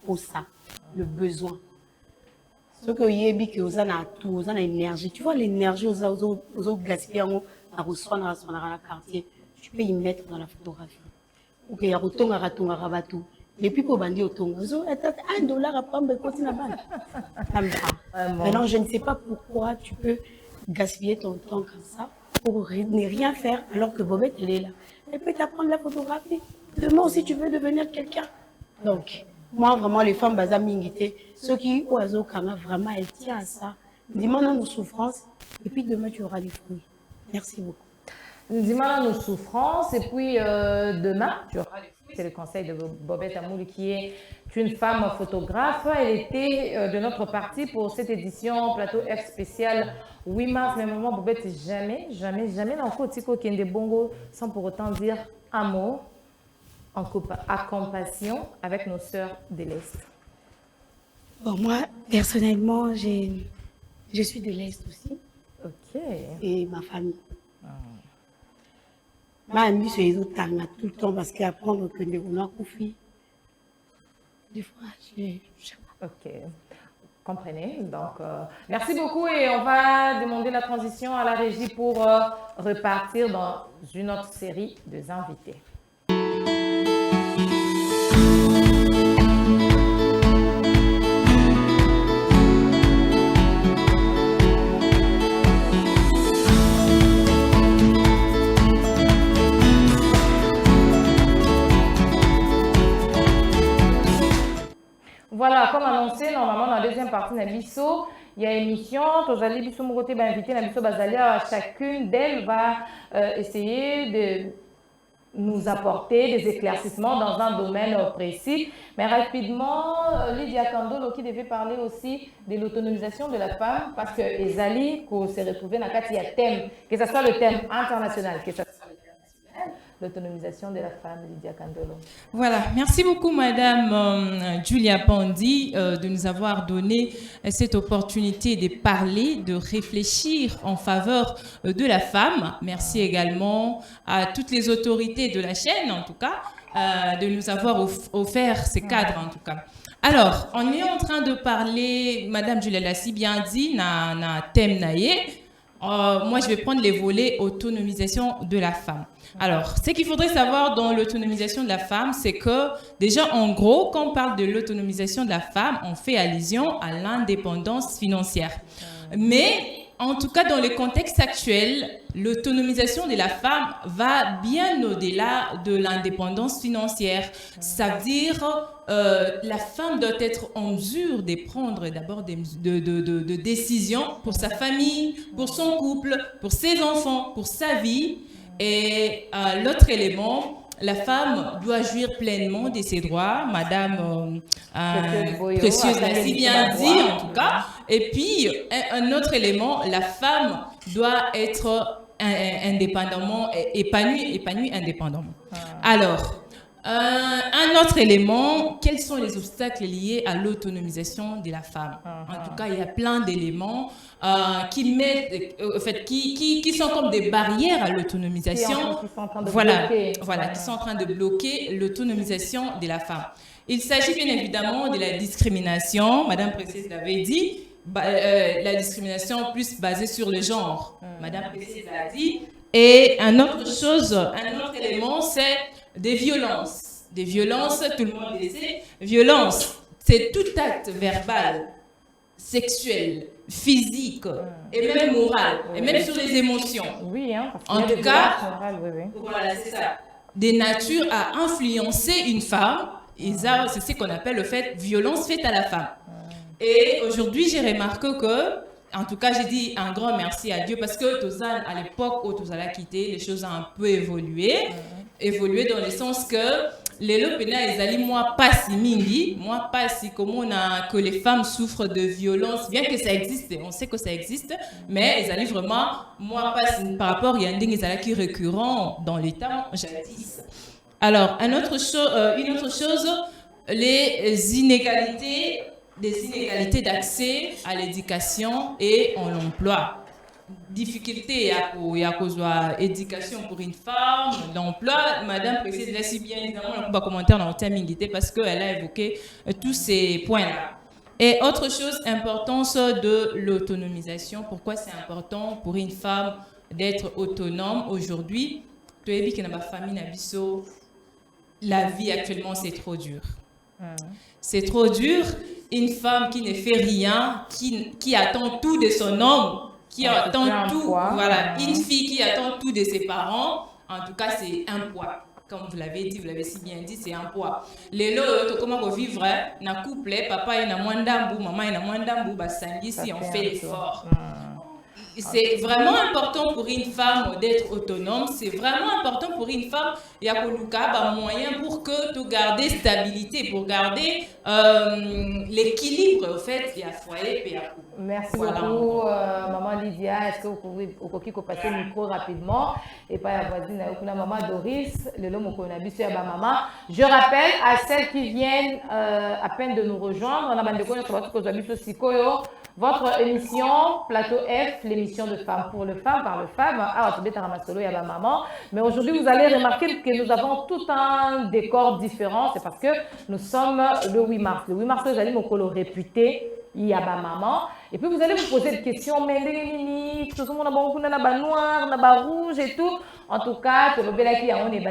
S6: pour ça, le besoin. Ce que yebi que vous avez tout, vous avez l'énergie. Tu vois l'énergie aux autres gaspillés à reçoivre dans le quartier. Tu peux y mettre dans la photographie. Ou qu'il y a autant à raton à rabatou. Et puis pour bandir autant, $1 à prendre continue à bandir. Maintenant, je ne sais pas pourquoi tu peux gaspiller ton temps comme ça pour ne rien faire alors que Bobette elle est là. Elle peut t'apprendre la photographie. Demain aussi tu veux devenir quelqu'un. Donc moi vraiment les femmes baza mingité, ceux qui oiseaux kanga vraiment elle tient à ça. Dis-moi nos souffrances et puis demain tu auras des fruits. Merci beaucoup.
S1: Dis-moi nos souffrances et puis demain tu auras les fruits. C'est le conseil de Bobette Amouli qui est une femme photographe. Elle était de notre partie pour cette édition Plateau F spécial 8 mars. Mais maman Bobette, jamais dans le Kotiko Kende Bongo sans pour autant dire un mot à compassion avec nos sœurs de l'Est.
S6: Bon, moi, personnellement, je suis de l'Est aussi.
S1: Ok.
S6: Et ma famille. Ma amie sur les autres tout le temps parce qu'apprendre que les gens confient. Des fois,
S1: ok. Comprenez. Donc, merci beaucoup et on va demander la transition à la régie pour repartir dans une autre série de invités. Voilà, comme annoncé, normalement, dans la deuxième partie de Nabiso, il y a émission. Tozali Biso Mouroté va inviter Nabiso Bazalia. Chacune d'elles va essayer nous apporter des éclaircissements dans un domaine précis. Mais rapidement, Lydia Kandolo qui devait parler aussi de l'autonomisation de la femme, parce que Ezali, qu'on s'est retrouvé dans le thème, que ce soit le thème international, que ce soit le thème national, l'autonomisation de la femme, Lydia Kandolo.
S5: Voilà, merci beaucoup Madame Julia Pandi de nous avoir donné cette opportunité de parler, de réfléchir en faveur de la femme. Merci également à toutes les autorités de la chaîne, en tout cas, de nous avoir offert ces cadres, en tout cas. Alors, on est en train de parler, Madame Julia l'a si bien dit, na thème naïe. Moi, je vais prendre les volets autonomisation de la femme. Alors, ce qu'il faudrait savoir dans l'autonomisation de la femme, c'est que déjà, en gros, quand on parle de l'autonomisation de la femme, on fait allusion à l'indépendance financière. Mais, en tout cas, dans le contexte actuel, l'autonomisation de la femme va bien au-delà de l'indépendance financière. Ça veut dire la femme doit être en mesure de prendre d'abord des décisions pour sa famille, pour son couple, pour ses enfants, pour sa vie. Et l'autre élément, la femme doit jouir pleinement de ses droits. Madame Précieuse l'a si bien dit, en tout cas. Et puis, un autre élément, la femme doit être indépendamment, épanouie indépendamment. Alors, un autre élément, quels sont les obstacles liés à l'autonomisation de la femme? En tout cas, il y a plein d'éléments qui sont comme des barrières à l'autonomisation. Qui sont en train de bloquer l'autonomisation de la femme. Il s'agit bien évidemment de la discrimination, Madame Précieuse l'avait dit, la discrimination plus basée sur le genre, Madame Précieuse l'a dit. Et un autre élément, c'est des violences. Des violences, tout le monde le sait. Violence, c'est tout acte verbal, sexuel, physique et même moral, et même sur les émotions.
S1: Oui, hein,
S5: en tout cas, voilà, c'est ça. Des natures à influencer une femme, et ça, c'est ce qu'on appelle le fait violence faite à la femme. Et aujourd'hui, j'ai remarqué que, en tout cas, j'ai dit un grand merci à Dieu parce que Tozan, à l'époque où Tozan a quitté, les choses ont un peu évolué dans le sens que les lopena ezali moi pas si mingi, moi pas si comment on a que les femmes souffrent de violence, bien que ça existe, on sait que ça existe, mais ezali vraiment moi pas si par rapport à yanding ezali qui récurrent dans les temps jadis. Alors une autre chose, les inégalités d'accès à l'éducation et à l'emploi. Difficulté à cause de l'éducation pour une femme, l'emploi. Madame Précieuse l'a si bien évidemment, on va commenter dans le thème parce qu'elle a évoqué tous ces points-là. Et autre chose, importance de l'autonomisation. Pourquoi c'est important pour une femme d'être autonome aujourd'hui? Tu as vu que dans ma famille, la vie actuellement, c'est trop dur. C'est trop dur. Une femme qui ne fait rien, qui attend tout de son homme, qui attend tout, voilà, une fille qui attend tout de ses parents, en tout cas, c'est un poids. Comme vous l'avez dit, vous l'avez si bien dit, c'est un poids. Les lots, comment on vivre, na couple, papa est na mwandambu, maman est na mwandambu, basangi, si on fait l'effort. C'est vraiment important pour une femme d'être autonome. C'est vraiment important pour une femme. Il y a un moyen pour que tu gardes stabilité, pour garder l'équilibre. En fait, il y a foyer et il y a couple.
S1: Merci beaucoup, Maman Lydia. Est-ce que vous pouvez passer le micro rapidement? Et pas la voisine, Maman Doris, le nom maman. Je rappelle à celles qui viennent à peine de nous rejoindre, votre émission Plateau F, l'émission de femmes pour le femme, par le femme. Mais aujourd'hui, vous allez remarquer que nous avons tout un décor différent. C'est parce que nous sommes le 8 mars. Le 8 mars, vous allez me réputé. Il y a ma maman. Et puis vous allez vous poser des questions, mais tout le monde a noir, on a rouge et tout. En tout cas, pour le Belaki, on est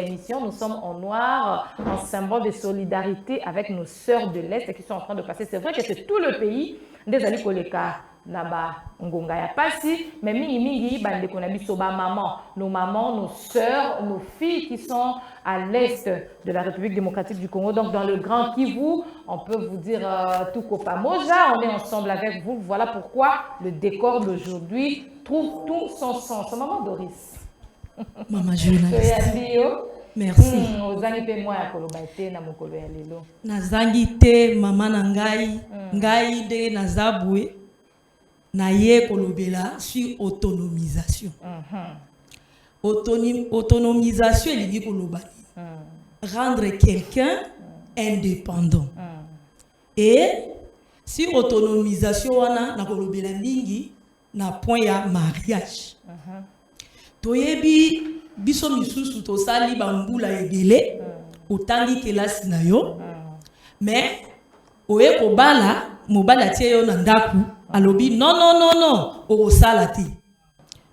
S1: émission. Nous sommes en noir, en symbole de solidarité avec nos sœurs de l'Est qui sont en train de passer. C'est vrai que c'est tout le pays des années Koleka. Naba ngonga ya pasi, mais mingi bande konabiso ba maman, nos mamans, nos sœurs, nos filles qui sont à l'est de la République démocratique du Congo, donc dans le Grand Kivu, on peut vous dire tout Kopamoja, on est ensemble avec vous. Voilà pourquoi le décor d'aujourd'hui trouve tout son sens. Maman Doris.
S8: Maman journaliste.
S9: Merci.
S1: Ozangi pe moi ya koloba te na mokolo ya lelo.
S9: Nazangi te mama na ngai, ngai de nazabwe na ye kolobela sur autonomisation. Autonomisation elingi koloba rendre quelqu'un indépendant. Et sur autonomisation wana na kolobela mingi na point ya mariage. Toyebi biso misusu tosali bambula ebele otangi kelasi na yo mais oye kobala mobala tie yo na ndaku alobi non okosala te.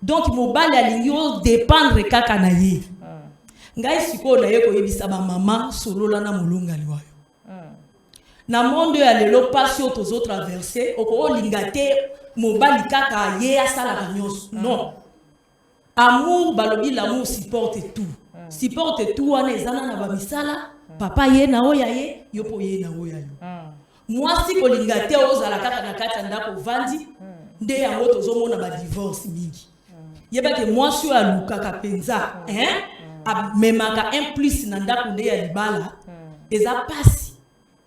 S9: Donc mobali alingi o dépendre kaka na ye. Ngai sikoyo na ye koyebisa ba mama solola na molongali wayo. Na monde ya lelo pasi o tozo traverser oko linga te mobali kaka ye asala nyonso. Non. Amour balobi l'amour supporte tout. Supporte tout wana ezana na ba misala papa ye na oya ye yo po ye na oya yo. Moi si kolinga te ozala kaka na kati ndako vandi nde yango tozomona ba divorce mingi. Yeba ke moi sur aluka kapenza memaka un plus na ndako nde ya libala eza pasi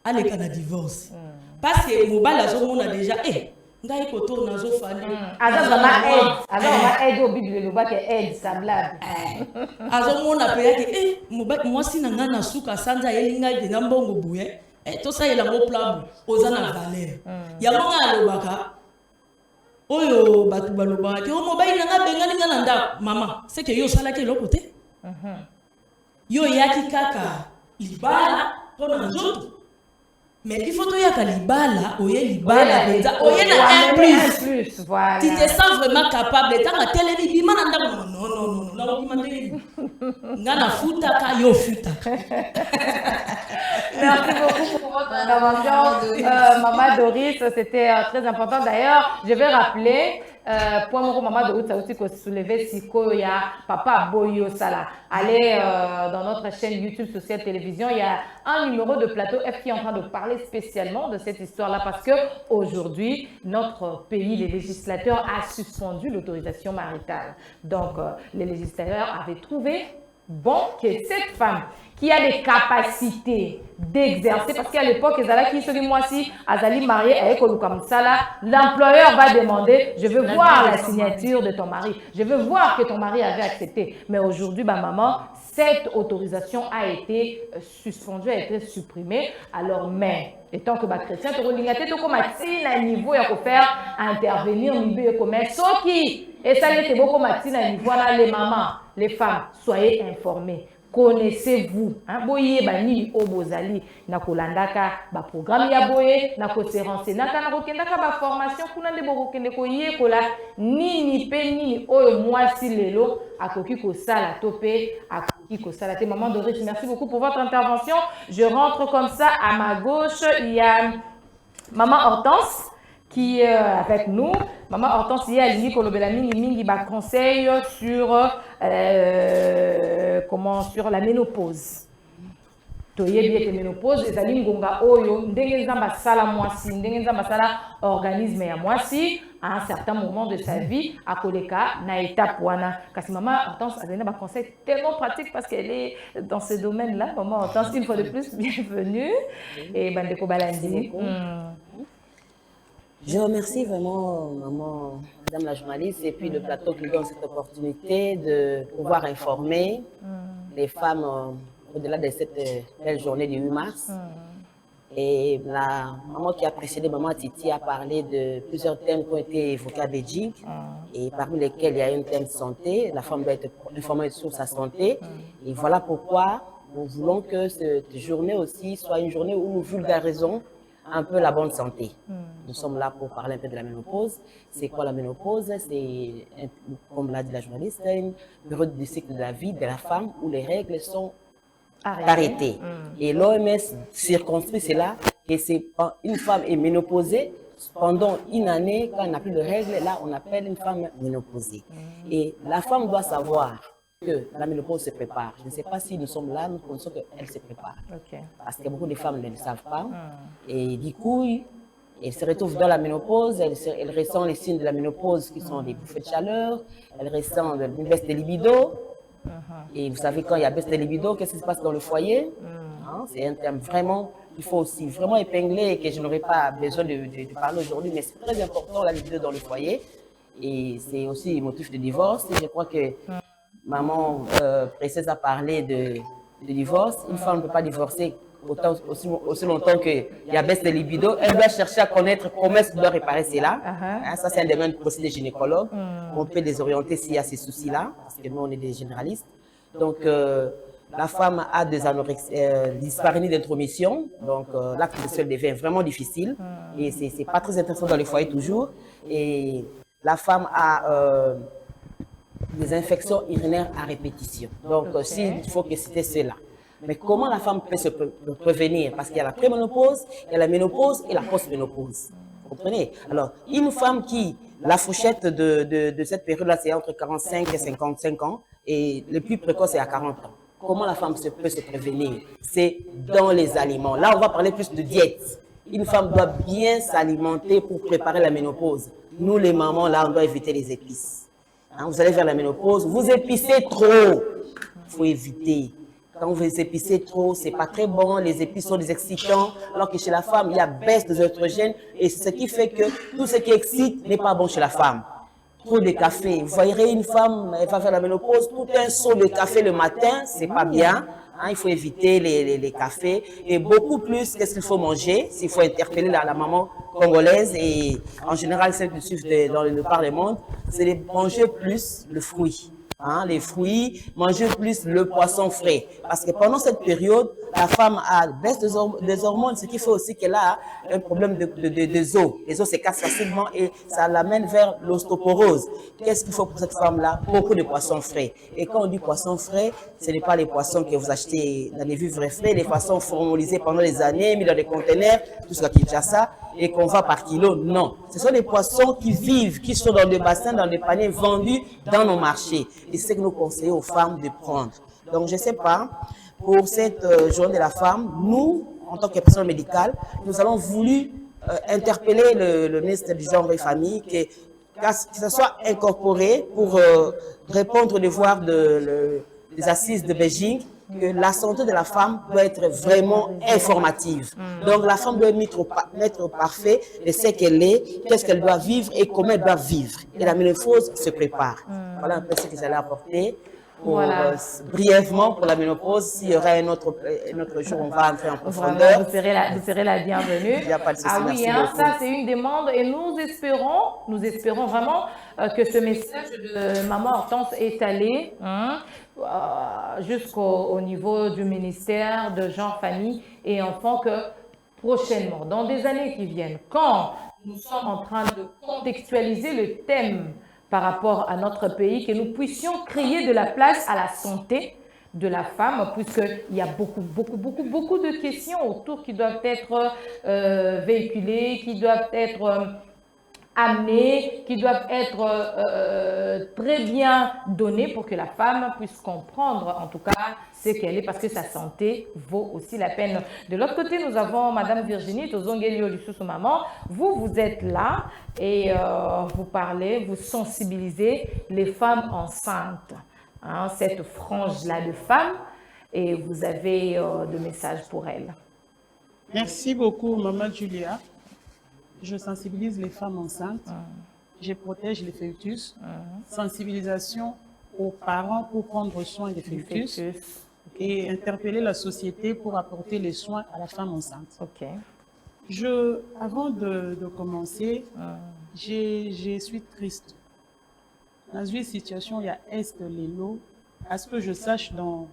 S9: aleka na divorce parce que mobala azomona déjà ngai koto nazo fali
S1: azoma aide au bible le bak aide semblable
S9: azomona pe yake moi si na ngana suka sanza yelinga de na mbongo buye to sa yela mo plabu ozana valeur yango ngalobaka oyo batu balobaka ke mobali nanga bengani ngana ndako mama c'est que yo sala ke loko te yo yaki kaka libala pona nzoto. Mais il faut que tu libala, oye libala, oye na un plus.
S1: Voilà.
S9: Tu te sens vraiment capable. Tant que télé ni bima nanda non, na bima télé. Ngana futa ka yo futa.
S1: Merci beaucoup pour votre intervention, Maman Doris. C'était très important. D'ailleurs, je vais rappeler, pour moi, Maman Doris a aussi soulevé Siko, il y a Papa Boyo Sala. Allez dans notre chaîne YouTube Social Télévision, il y a un numéro de Plateau F qui est en train de parler spécialement de cette histoire-là parce que aujourd'hui, notre pays, les législateurs, a suspendu l'autorisation maritale. Donc, les législateurs avaient trouvé bon que cette femme qui a des capacités d'exercer, parce qu'à l'époque, qui se dit moi si Azali marié avec Olukamsala, l'employeur va demander, je veux voir la signature de ton mari, je veux voir que ton mari avait accepté. Mais aujourd'hui, maman, cette autorisation a été suspendue, a été supprimée. Alors, mais étant que chrétien, tu as un niveau à faire intervenir au niveau commerce. Et ça, c'est beaucoup de niveau les mamans, les femmes, soyez informés. Connaissez-vous boye bani obozali na kolandaka ba programme ya boye na ko se renseigner na ko kendaka ba formation kuna nde boko kende ko yekola nini pe nini oyo mwasi lelo akoki ko sala topé akoki ko sala te. Maman Doris, merci beaucoup pour votre intervention. Je rentre comme ça à ma gauche, il y a Maman Hortense qui est avec nous. Maman Hortense, il y a Aligny Kolobelami, Mingi ba conseil sur sur la ménopause. Toyebi ete ménopause ezali ngonga oyo ndenge nzamba sala mwasi ndenge nzamba sala organisme ya mwasi à un certain moment de sa vie akoleka na étape wana. Kasi Maman Hortense a donné un conseil tellement pratique parce qu'elle est dans ce domaine-là. Maman Hortense, une fois de plus, bienvenue. Et Bandeko Balandi.
S4: Je remercie vraiment Madame la journaliste et puis le plateau qui donne cette opportunité de pouvoir informer les femmes au-delà de cette belle journée du 8 mars. Et la maman qui a précédé, Maman Titi, a parlé de plusieurs thèmes qui ont été évoqués à Beijing et parmi lesquels il y a un thème santé. La femme doit être informée sur sa santé. Et voilà pourquoi nous voulons que cette journée aussi soit une journée où nous vulgarisons un peu la bonne santé. Nous sommes là pour parler un peu de la ménopause. C'est quoi la ménopause? C'est, comme l'a dit la journaliste, une période du cycle de la vie de la femme où les règles sont arrêtées. Et l'OMS circonscrit cela, que c'est une femme est ménopausée pendant une année, quand elle n'a plus de règles, là on appelle une femme ménopausée. Et la femme doit savoir que la ménopause se prépare. Je ne sais pas si nous sommes là, nous pensons qu'elle se prépare. Parce que beaucoup de femmes ne le savent pas. Et du coup, elles se retrouvent dans la ménopause, elles ressentent les signes de la ménopause qui sont des bouffées de chaleur, elles ressentent une baisse de libido. Et vous savez, quand il y a baisse de libido, qu'est-ce qui se passe dans le foyer? Hein, c'est un terme vraiment, il faut aussi vraiment épingler, que je n'aurais pas besoin de parler aujourd'hui, mais c'est très important la libido dans le foyer. Et c'est aussi un motif de divorce. Et je crois que maman Précieuse a parlé de divorce. Une femme ne peut pas divorcer aussi longtemps qu'il y a baisse de libido. Elle doit chercher à connaître comment elle doit réparer cela. Hein, ça, c'est un domaine aussi des gynécologues. On peut les orienter s'il y a ces soucis-là, parce que nous, on est des généralistes. Donc, la femme a des dysparénies d'intromission. Donc, l'acte sexuel devient vraiment difficile. Et ce n'est pas très intéressant dans les foyers toujours. Et la femme a des infections urinaires à répétition. Donc, il faut que c'était cela. Mais comment la femme peut se prévenir? Parce qu'il y a la préménopause, il y a la ménopause et la post-ménopause. Vous comprenez? Alors, une femme qui, la fourchette de cette période-là, c'est entre 45 et 55 ans, et le plus précoce, c'est à 40 ans. Comment la femme peut se prévenir? C'est dans les aliments. Là, on va parler plus de diète. Une femme doit bien s'alimenter pour préparer la ménopause. Nous, les mamans, là, on doit éviter les épices. Hein, vous allez vers la ménopause, vous épicez trop. Il faut éviter. Quand vous épicez trop, c'est pas très bon. Les épices sont des excitants. Alors que chez la femme, il y a baisse des oestrogènes. Et c'est ce qui fait que tout ce qui excite n'est pas bon chez la femme. Trop de café. Vous voyez une femme, elle va faire la ménopause, tout un seau de café le matin, c'est pas bien. Hein, il faut éviter les cafés. Et beaucoup plus, qu'est-ce qu'il faut manger? S'il faut interpeller la maman congolaise et en général celle qui suit dans le par le monde, c'est de manger plus le fruit. Hein, les fruits, manger plus le poisson frais. Parce que pendant cette période, la femme a baisse des hormones, ce qui fait aussi qu'elle a un problème des os. Les os se cassent facilement et ça l'amène vers l'ostéoporose. Qu'est-ce qu'il faut pour cette femme-là? Beaucoup de poissons frais. Et quand on dit poissons frais, ce n'est pas les poissons que vous achetez dans les vivres frais, les poissons formulisés pendant des années, mis dans des conteneurs, tout ce qui est ça, et qu'on va par kilo. Non. Ce sont des poissons qui vivent, qui sont dans des bassins, dans des paniers vendus dans nos marchés. Et c'est ce que nous conseillons aux femmes de prendre. Donc, je ne sais pas, pour cette journée de la femme, nous, en tant que personnel médical, nous avons voulu interpeller le ministre du Genre et Famille, que ça soit incorporé pour répondre aux devoirs des assises de Beijing, que la santé de la femme doit être vraiment informative. Donc, la femme doit mettre au parfait de ce qu'elle est, qu'est-ce qu'elle doit vivre et comment elle doit vivre. Et la ménopause se prépare. Voilà un peu ce que j'allais apporter. Brièvement pour la ménopause, s'il y aura un autre jour, on va entrer en profondeur.
S1: Vous serez la bienvenue.
S4: Il n'y a pas de souci.
S1: Ah oui, hein, ça c'est une demande et nous espérons vraiment que ce message de Maman Hortense est allé jusqu'au niveau du ministère de Genre, Famille et Enfants, que prochainement, dans des années qui viennent, quand nous sommes en train de contextualiser le thème par rapport à notre pays, que nous puissions créer de la place à la santé de la femme, puisqu'il y a beaucoup de questions autour qui doivent être véhiculées, qui doivent être amenées, qui doivent être très bien données pour que la femme puisse comprendre, en tout cas, ce qu'elle est, parce que sa santé vaut aussi la peine. De l'autre côté, nous avons Madame Virginie Tozongelio Lussusu Maman. Vous êtes là et vous parlez, vous sensibilisez les femmes enceintes, hein, cette frange-là de femmes, et vous avez des messages pour elles.
S3: Merci beaucoup, Maman Julia. Je sensibilise les femmes enceintes, je protège les fœtus, sensibilisation aux parents pour prendre soin des fœtus. Et interpeller la société pour apporter les soins à la femme enceinte. Avant de commencer, je suis triste. Dans une situation, il y a Est Lelo. À ce que je sache, dans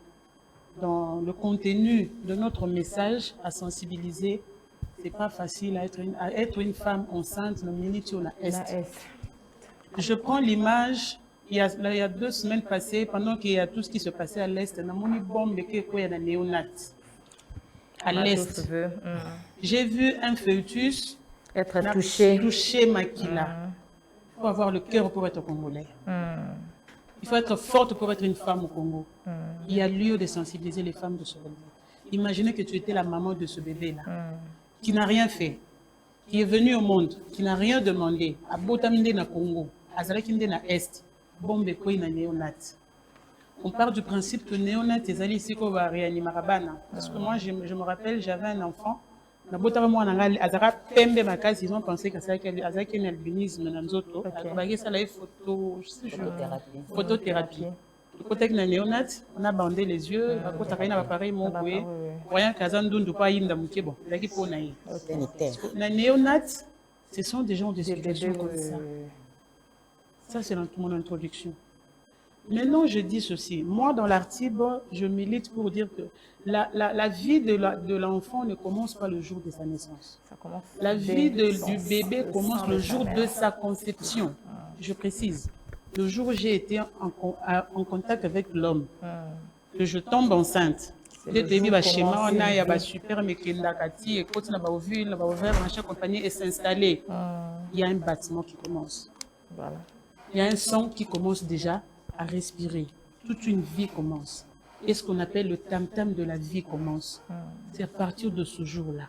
S3: le contenu de notre message à sensibiliser, c'est pas facile à être une femme enceinte, le minute on a Est. Je prends l'image. Il y a 2 semaines passées, pendant qu'il y a tout ce qui se passait à l'Est, on a une bombe qui est à néonat. À l'Est. J'ai vu un fœtus
S1: être touché
S3: Makila. Il faut avoir le cœur pour être congolais. Il faut être forte pour être une femme au Congo. Il y a lieu de sensibiliser les femmes de ce bébé. Imaginez que tu étais la maman de ce bébé-là, qui n'a rien fait, qui est venu au monde, qui n'a rien demandé, à Botaminde na Congo, à Zarakinde na Est. Bombe koi na néonat. on part du principe que néonat et zali ici qu'on va réanimer Rabana. Parce que moi, je me rappelle, j'avais un enfant. Ils ont pensé que c'était un albinisme. Photothérapie. Côté que néonat, on a bandé les yeux, à côté d'un appareil mobile, voyant qu'Azandoun pas y ndamuke bon, là qui pour naï. Les néonats, ce sont des gens de situation comme ça. Ça c'est mon introduction. Maintenant, je dis ceci. Moi, dans l'article, je milite pour dire que la vie de l'enfant ne commence pas le jour de sa naissance. La vie du bébé commence le jour de sa conception. Je précise. Le jour où j'ai été en contact avec l'homme, que je tombe enceinte, le début va schéma, on a un super mécanique, et quand on va ouvrir, chaque compagnie et s'installer. Il y a un bâtiment qui commence. Voilà. Il y a un sang qui commence déjà à respirer. Toute une vie commence. Et ce qu'on appelle le tam-tam de la vie commence. C'est à partir de ce jour-là.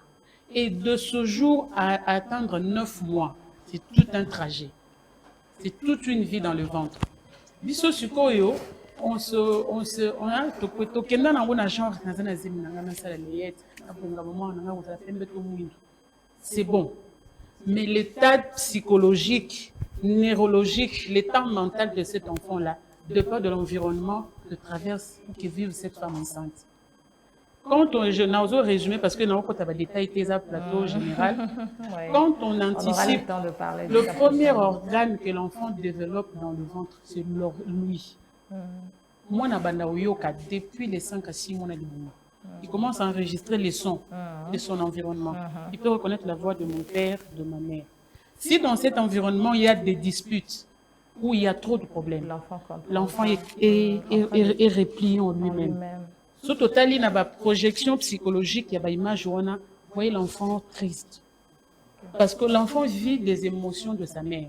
S3: Et de ce jour à atteindre 9 mois, c'est tout un trajet. C'est toute une vie dans le ventre. Biso sukoyo, on a c'est bon. Mais l'état psychologique, neurologique, l'état mental de cet enfant-là dépend de l'environnement de traverse que vive cette femme enceinte. Quand je n'ose résumer, parce que nous avons des détails plateau général, quand on anticipe, le premier organe que l'enfant développe dans le ventre, c'est l'ouïe. Moi, depuis les 5 à 6 mois, il commence à enregistrer les sons de son environnement. Il peut reconnaître la voix de mon père, de ma mère. Si dans cet environnement, il y a des disputes, où il y a trop de problèmes, l'enfant est replié en lui-même. Ce total, il y a une projection psychologique, il y a une image où on voit l'enfant triste. Parce que l'enfant vit des émotions de sa mère.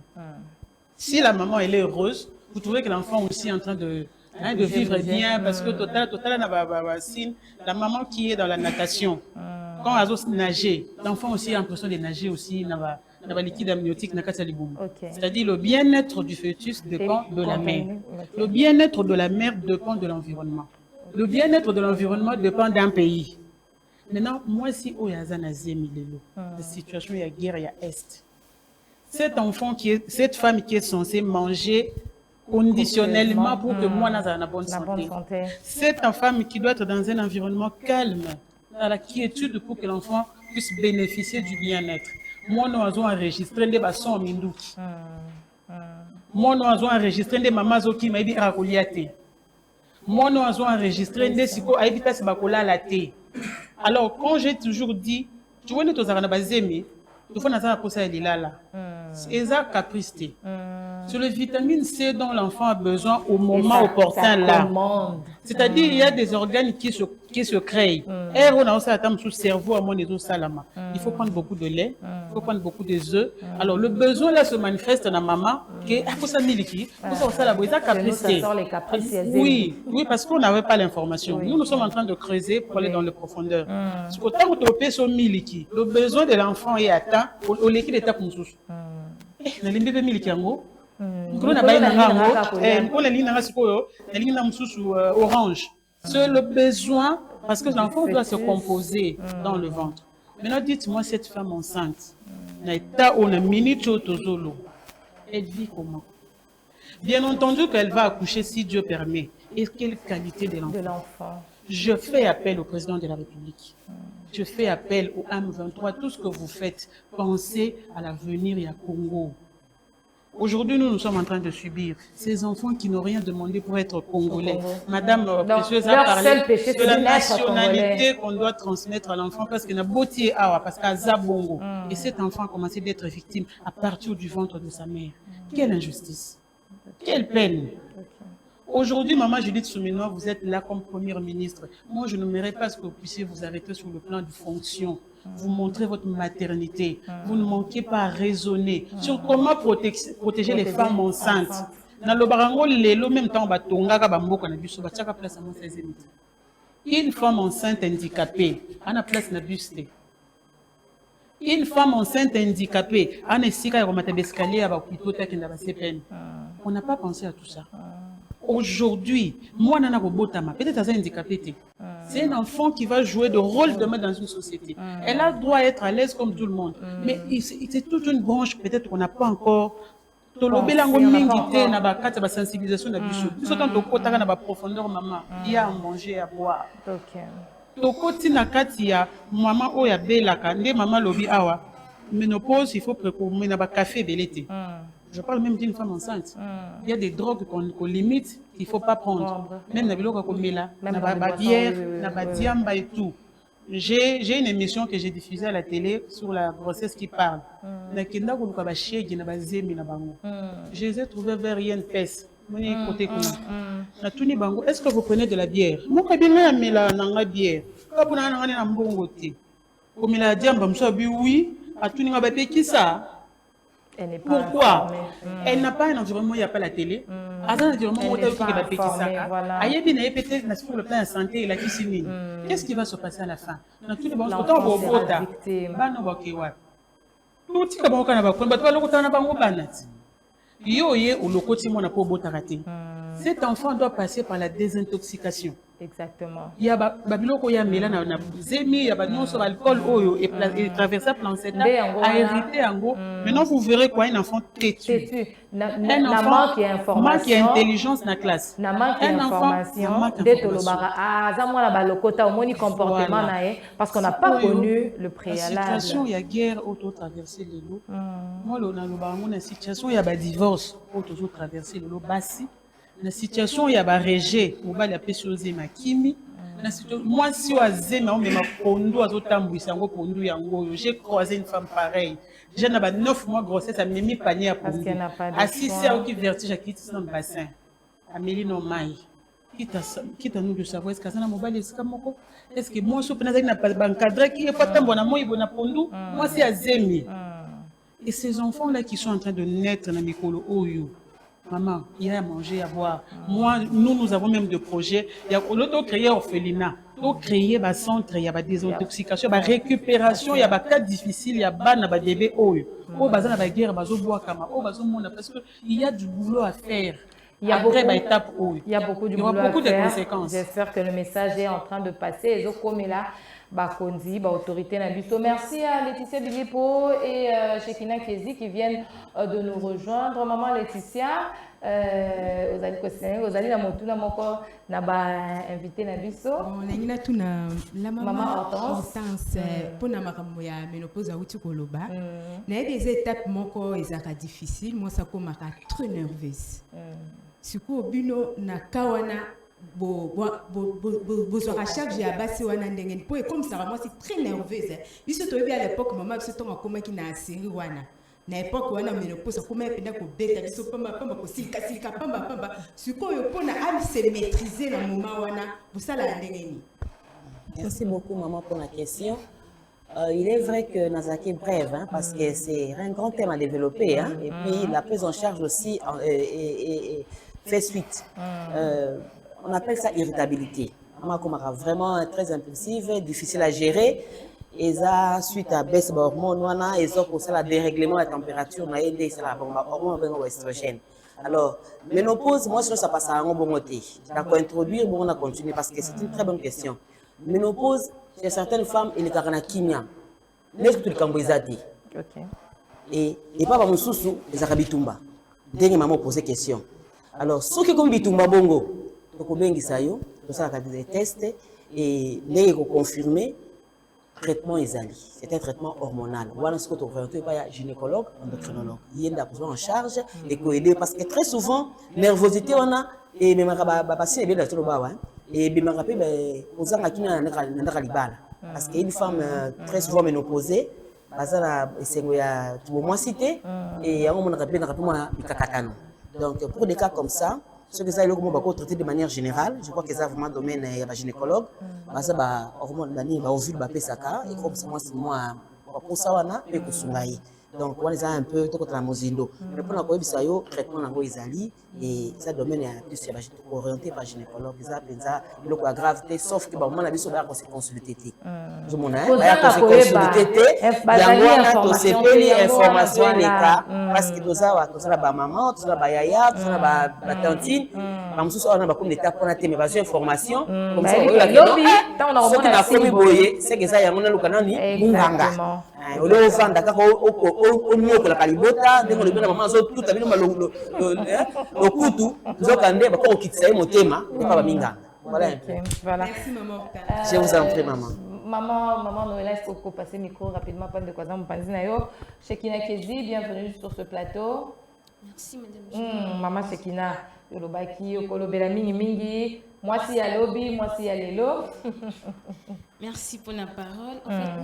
S3: Si la maman elle est heureuse, vous trouvez que l'enfant aussi est en train de vivre bien, parce que total, la maman qui est dans la natation, quand elle a nagé, l'enfant aussi a l'impression de nager aussi, dans liquide amniotique. C'est-à-dire le bien-être du fœtus dépend de la mère. Le bien-être de la mère dépend de l'environnement. Le bien-être de l'environnement dépend d'un pays. Maintenant, moi, si au la situation, il y a guerre, il y a Est. Cette femme qui est censée manger conditionnellement pour que moi, j'ai une bonne santé. Cette femme qui doit être dans un environnement calme, dans la quiétude pour que l'enfant puisse bénéficier du bien-être. Moi, nous avons enregistré des bassons mindouki. Moi, nous avons enregistré des mamans qui m'a dit à Goliath. Moi, nous avons enregistré des psychos à Evitas Bakola la thé. Alors, quand j'ai toujours dit, tu vois, nous avons basé, il faut que nous ayons là. C'est ça caprice. Sur le vitamine C dont l'enfant a besoin au moment opportun là. C'est-à-dire il y a des organes qui se créent. Et on a aussi atteint sous cerveau à mon salama. Il faut prendre beaucoup de lait, il faut prendre beaucoup de œufs. Alors le besoin là se manifeste dans la maman que à cause de miliki, pour ça la boisa caprice. Oui, parce qu'on n'avait pas l'information. Nous sommes en train de creuser pour aller dans les profondeurs. Parce que tant que tu sur miliki, le besoin de l'enfant est atteint au liquide est à consouche. Na limbe miliki yango. On a orange. C'est le besoin, parce que l'enfant doit se composer dans le ventre. Maintenant, dites-moi, cette femme enceinte, elle vit comment? Bien entendu qu'elle va accoucher si Dieu permet. Et quelle qualité de l'enfant? Je fais appel au président de la République. Je fais appel au AM23. Tout ce que vous faites, pensez à l'avenir et à Congo. Aujourd'hui, nous sommes en train de subir ces enfants qui n'ont rien demandé pour être congolais. Madame Précieuse a parlé de la nationalité qu'on doit transmettre à l'enfant parce qu'il a beauté awa, parce qu'à Zabongo. Et cet enfant a commencé d'être victime à partir du ventre de sa mère. Quelle injustice! Quelle peine! Aujourd'hui, Maman Judith Souminois, vous êtes là comme première ministre. Moi, je n'aimerais pas que vous puissiez vous arrêter sur le plan de fonction. Vous montrez votre maternité. Vous ne manquez pas à raisonner sur comment protéger les femmes enceintes. Dans le barango, le même temps, une femme enceinte handicapée, on a place na buste. Une femme enceinte handicapée, on a esika ya escalier à l'hôpital qui n'a pas ses peines. On n'a pas pensé à tout ça. aujourd'hui, moi, Nana Robotama, peut-être un handicapé. C'est un enfant qui va jouer le rôle demain dans une société. Elle doit être à l'aise comme tout le monde. Mais c'est toute une branche, peut-être qu'on n'a pas encore. Tolobelango mingi te na ba kati ba sensibilisation na biso. Biso tant tokota na ba profondeur maman, il y a à manger à boire. OK. Tokoti na kati ya maman o ya belaka nde maman lobi awa. Ménopause, il faut précommer na ba café belete. Je parle même d'une femme enceinte. Il y a des drogues qu'on limite qu'il ne faut pas prendre. Même na biloko ko mela, na ba bière, na ba diamba et tout. J'ai une émission que j'ai diffusée à la télé sur la grossesse qui parle. Je les ai trouvés vers INPS. Est-ce que vous prenez de la bière? Moi, je prenais de la bière. Oui. Pourquoi? Elle n'a pas un environnement, il n'y a pas la télé. Sur le plan de santé, il a qui. Qu'est-ce qui va se passer à la fin? Cet enfant doit passer par la désintoxication.
S1: Exactement.
S3: Il y a babiloko ya mela na zemi, il y a nyonso alcool oyo et traverser plan cette a hérité ango. Maintenant vous verrez quoi un enfant têtu. Un enfant
S1: manque d'information,
S3: manque d'intelligence na classe.
S1: Na manque d'information de tolobara azamwa ba lokota au moni comportement nae parce qu'on n'a pas connu le préalable.
S3: La situation il y a guerre auto traverser le lot. Moi là na loba ngona situation il y a ba divorce auto traverser le lot basi. La situation il y a ba rejet au bal ya pesozé makimi. Moi si oazema on me ma pondo azotambwisa ngo pondo yango j'ai croisé une femme pareille. J'ai na ba 9 mois grossesse a mimi panier à pondo. Assisté à qui vertige à quitter dans le bassin. Amélie no mai. Quitte à nous de savoir est-ce que ça na mobile est-ce que est-ce que moi je peux na pas encadré qui est pas tant bon moi il bon pondo. Moi c'est azemi. Et ces enfants là qui sont en train de naître na mikolo oyo. Maman, il y a à manger, à boire. Moi, nous avons même des projets. Il y a l'autre créer orphelinat, l'autre créer un centre, il y a des désintoxication, la récupération, il y a des cas difficiles, il y a des bébés oyo. Oh, bazana ba guerre, bazo bois kama. Oh, bazo monde parce que il y a du boulot à faire.
S1: Il y a beaucoup
S3: de
S1: boulot à faire.
S3: Conséquences.
S1: J'espère que le message est en train de passer. Et comme là, Bakondi, autorité Nabiso. Merci à Laetitia Bilipo et Shekina Kezi qui viennent de nous rejoindre. Maman Laetitia, vous allez la motuna moko na ba invité Nabiso.
S10: On a tout na la
S1: maman Hortense
S10: pour na makambo ya ménopause auti koloba. Na des étapes moko ezaka difficile, moi ça comme très nerveuse. Siku obino na kawana à chaque jour, comme ça, moi c'est très nerveuse. Biso toyebi à l'époque, maman biso tonga koma ki na série wana. Na époque wana ménopause koma ependa ko beta biso pamba ko silika pamba. Sikoyo pona am se maîtriser na moment wana, vous ça la ndengeni.
S4: Merci beaucoup maman pour la question. Il est vrai que Nazaki est brève, hein, parce que c'est un grand thème à développer, hein, et puis la prise en charge aussi fait suite. On appelle ça irritabilité. Vraiment très impulsive, difficile à gérer. Et ça, suite à baisse d'hormones, et ça, pour ça, le dérèglement de la température, on a aidé, c'est la hormone estrogène. Alors, ménopause, moi, ça passe à un bon côté. D'accord, introduire, bon, on a continué parce que c'est une très bonne question. Ménopause, chez certaines femmes, il y a une kimia. N'est-ce que tu as et pas mon sous les arabitumba. Dernier maman posé question. Alors, ceux qui ont bitumba bongo, ça a des tests et les confirmés, traitement exali. C'est un traitement hormonal. Voilà ce que tu as pas gynécologue, endocrinologue. Il y a besoin en charge et aider parce que très souvent, nervosité on a et même passer bien dans le bas et bien rappeler aux gens qui n'ont parce qu'une femme très souvent ménopausée, c'est moins cité et on a rappelé donc pour des cas comme ça. Ce que ça est traité de manière générale, je crois que ça a vraiment domaine de gynécologue. Ça va hormone d'année va ovule va pesaka et comme ça moi c'est moi pour ça on a et pour donc on les a un peu tout contre la mozindo mais pour la quoi bisa yo traitement nango izali et ça domaine ya plus ya orienté par gynécologue ça penza le quoi grave sauf que ba moment na biso ba se consulter té je mona ba se consulter té yango to se peli information les cas parce que toza wa toza ba maman toza ba yaya toza ba tantine ba mususu on a ba comme étape on a té mais ba information comme ça on a fait boyer c'est que ça yango na lukana ni munganga ole ofanda kaka onyokola kalibota ndenge olobi na mama azotuta bino lokutu nzokande bakokokitisa ye motema epa baminganga. Voilà.
S10: Merci maman.
S4: Je vous en prie maman.
S1: Maman Noëlla, est-ce qu'on peut passer le micro rapidement pendant que nous parlons. Shekina Kezi, bienvenue sur ce plateau.
S11: Merci madame.
S1: Maman Shekina, Yolobaki, Okolobela mingi mingi, moi si à lobby, moi si à l'élo.
S11: Merci pour la parole. En fait,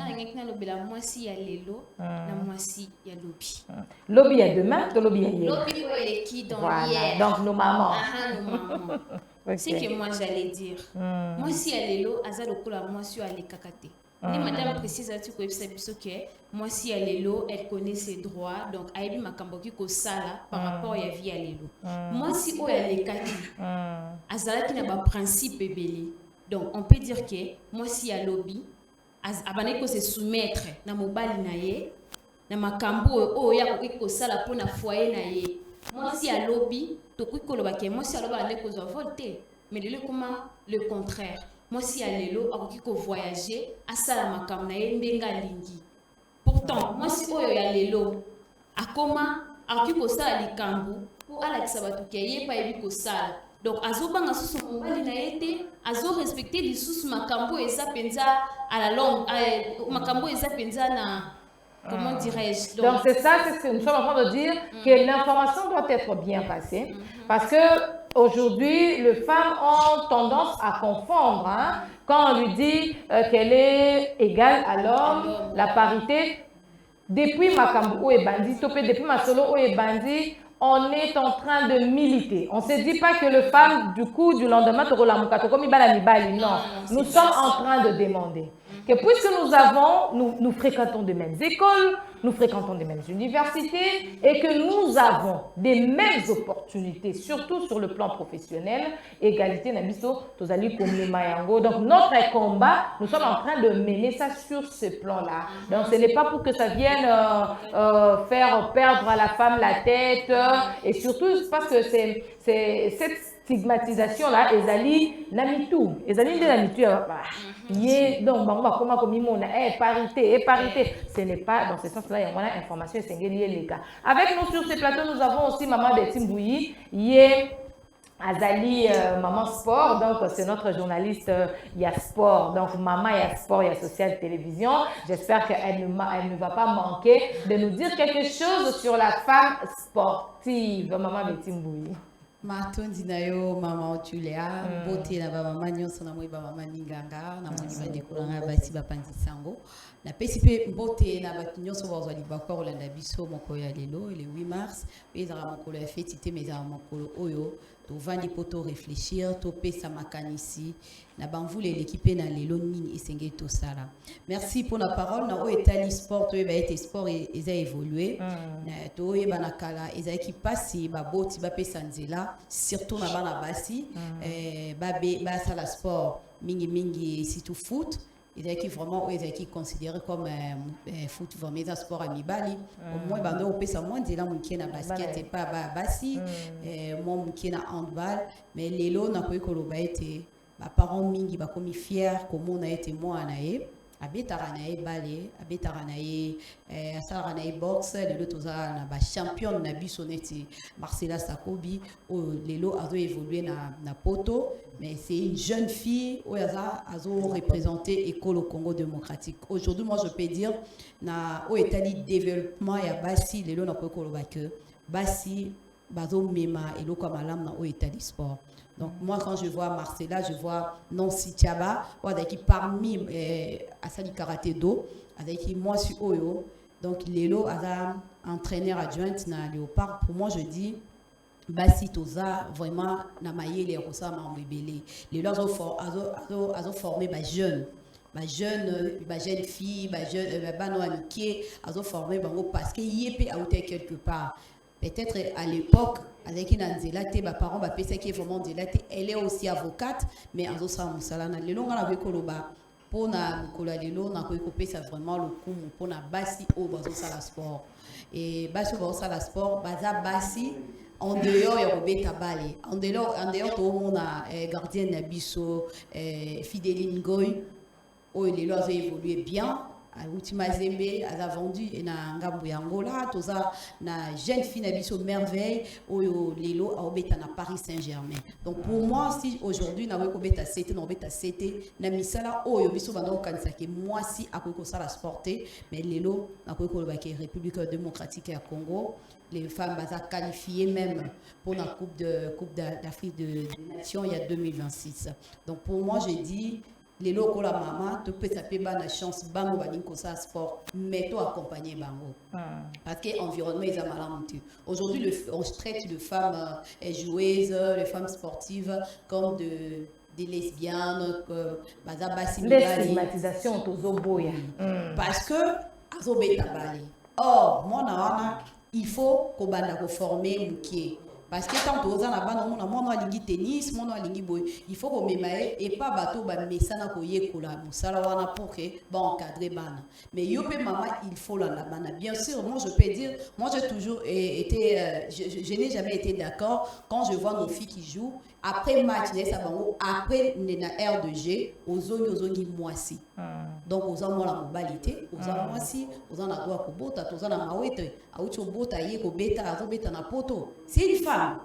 S11: moi si à l'élo, moi si à lobby.
S1: Lobby à demain, lobby à hier.
S11: Lobby est qui dans
S1: hier. Donc nos mamans.
S11: Nos mamans. Okay. C'est que moi j'allais dire. Moi si à l'élo, azalokola moi si à l'ékakate. Et madame précise à tout que moi si à l'élo, elle connaît ses droits, donc elle m'a camboki ko sala par rapport à vie à l'élo. Moi si o à l'ékakate, azala qui n'a pas principe belé. Donc on peut dire que moi si à lobby, abane ko se soumettre na mobali na ye, na makambo o ya ko sala pour na foyer na ye. Moi si à lobby, to ko ko lobake moi si à lobby ale ko zo voter, mais le contraire. Moi si à l'élo, akoki ko voyager, asala makambo na ye ndenga lingi. Pourtant, moi si oyo ya l'élo, akoma akoki ko sala likambo pour ala kisabatu ke ye pa yebi ko sala. Donc azobanga susu mobali na yete, azo respecter les sous makambo eza penza à la longue, makambo eza penza na comment dirais-je.
S1: Donc c'est ça, c'est ce que nous sommes en train de dire, que l'information doit être bien passée, parce que aujourd'hui, les femmes ont tendance à confondre. Quand on lui dit qu'elle est égale à l'homme, la parité, depuis Makambo et Bandi, depuis Masolo et Bandi, on est en train de militer. On ne se dit pas que les femmes, du coup, du lendemain, non. Nous sommes en train de demander que puisque nous fréquentons des mêmes écoles, nous fréquentons des mêmes universités et que nous avons des mêmes opportunités, surtout sur le plan professionnel, égalité, donc notre combat, nous sommes en train de mener ça sur ce plan-là. Donc ce n'est pas pour que ça vienne faire perdre à la femme la tête et surtout parce que c'est cette stigmatisation-là, Ezali Namitou. Ezali de Namitou, donc, parité. Ce n'est pas dans ce sens-là, il y a une information liée les gars. Avec nous sur ce plateau, nous avons aussi Maman de Timbouyi, Azali Maman Sport, donc c'est notre journaliste Sport, donc Maman Sport, Social Télévision. J'espère qu'elle ne va pas manquer de nous dire quelque chose sur la femme sportive. Maman de Timbouyi.
S12: Matondi na yo mama Otulia, beauté na ba mama nyonso na moi ba mama Ninganga, na moni ba dekolanga ba si ba panzisango. Na pesipe beauté na ba nyonso ba zali ba ko Rolanda biso moko ya lelo le 8 mars, ezara mokolo ya fête mais ezara mokolo oyo to vandi poto réfléchir to pesa makanisi na banvule l'équipe na lelo nini esengé to sala. Merci pour la parole na o etali sport to ba été sport eza évolué. Na to yeba na kala eza qui passe ba boti ba pesa nzela surtout na bana basi ba sala sport mingi si tout foot. Ils qui vraiment qui considéré comme foot vraiment un sport amibali au moins bando on peut ça moins dire là mon qui na basket et pas basi moi mon qui na handball mais lelo na ko koloba été ba parents mingi ba komi fier comment on a été moi anae abetara na e balé abetara na e asara na e boxe lelo toza na ba champion na biso neti Marcela Sakobi o lelo azo évoluer na poto. Mais c'est une jeune fille où elle a représenté l'école au Congo démocratique. Aujourd'hui, moi, je peux dire au Italie développement et à Bassi, les lois n'a pas que Bassi, Bazo Mema et l'eau comme alam au Italie sport. Donc moi, quand je vois Marcela, je vois Nancy Tiaba, qui parmi Asali Karaté Do, avec moi je suis Oyo. Donc Lélo a entraîneur adjointe na Léopard. Pour moi, je dis Basi toza vraiment na maye les rosa ma mbelé les lois azo formé ba jeunes jeune fille, jeune amitié, à former parce qu'il y a quelque part. Peut-être à l'époque, avec une anzélate, mes parents pensaient qu'elle est vraiment anzélate. Elle est aussi avocate, mais en sera musalana. Le long avec Koloba, pour na kolalelo, na koikope ça vraiment le coup pour na basi au bazo sala sport. Et basi au bazo sala sport, baza basi en dehors ya robeta balé. En dehors tout le monde a gardien na biso, Fidéline Ngoy, oh les lois ont évolué bien. À Ultima Zembe, a vendu na ngambo ya Angola, toza na jeune fille na biso merveille, oyo lelo a obeta na Paris Saint-Germain. Donc pour moi, si aujourd'hui na weko beta CT, na obeta CT, na misala oyo biso bando kanisa ke moi si akoiko sala sporter, mais lelo na koiko le baké République démocratique ya Congo, les femmes baza qualifiées même pour la Coupe d'Afrique des Nations il y a 2026. Donc pour moi, j'ai dit les locaux la maman te peut taper la chance bango balinko ça sport mais toi accompagner bango parce que environnement ils ont mal aujourd'hui on traite de femmes joueuses, les femmes sportives comme des lesbiennes
S1: les stigmatisations tozoboya
S12: parce que azobeta bali or moi na il faut qu'on banda ko former mukie. Parce que tant que na bana mon alingi tennis, mon alingi boy, il faut qu'on memaye et pas bateau ba mesana ko yekola musala wana pour que ba encadrer bana. Mais yope maman, il faut la bana. Bien sûr, moi je peux dire, moi j'ai toujours été je n'ai jamais été d'accord quand je vois nos filles qui jouent après match ça bango après na air de jeu ozongi moisi. Donc aux gens la mobilité, aux gens moisi, aux gens na droit ko bota, aux gens na mawete, a ucho bota ye ko beta, azo beta na poto. C'est une femme.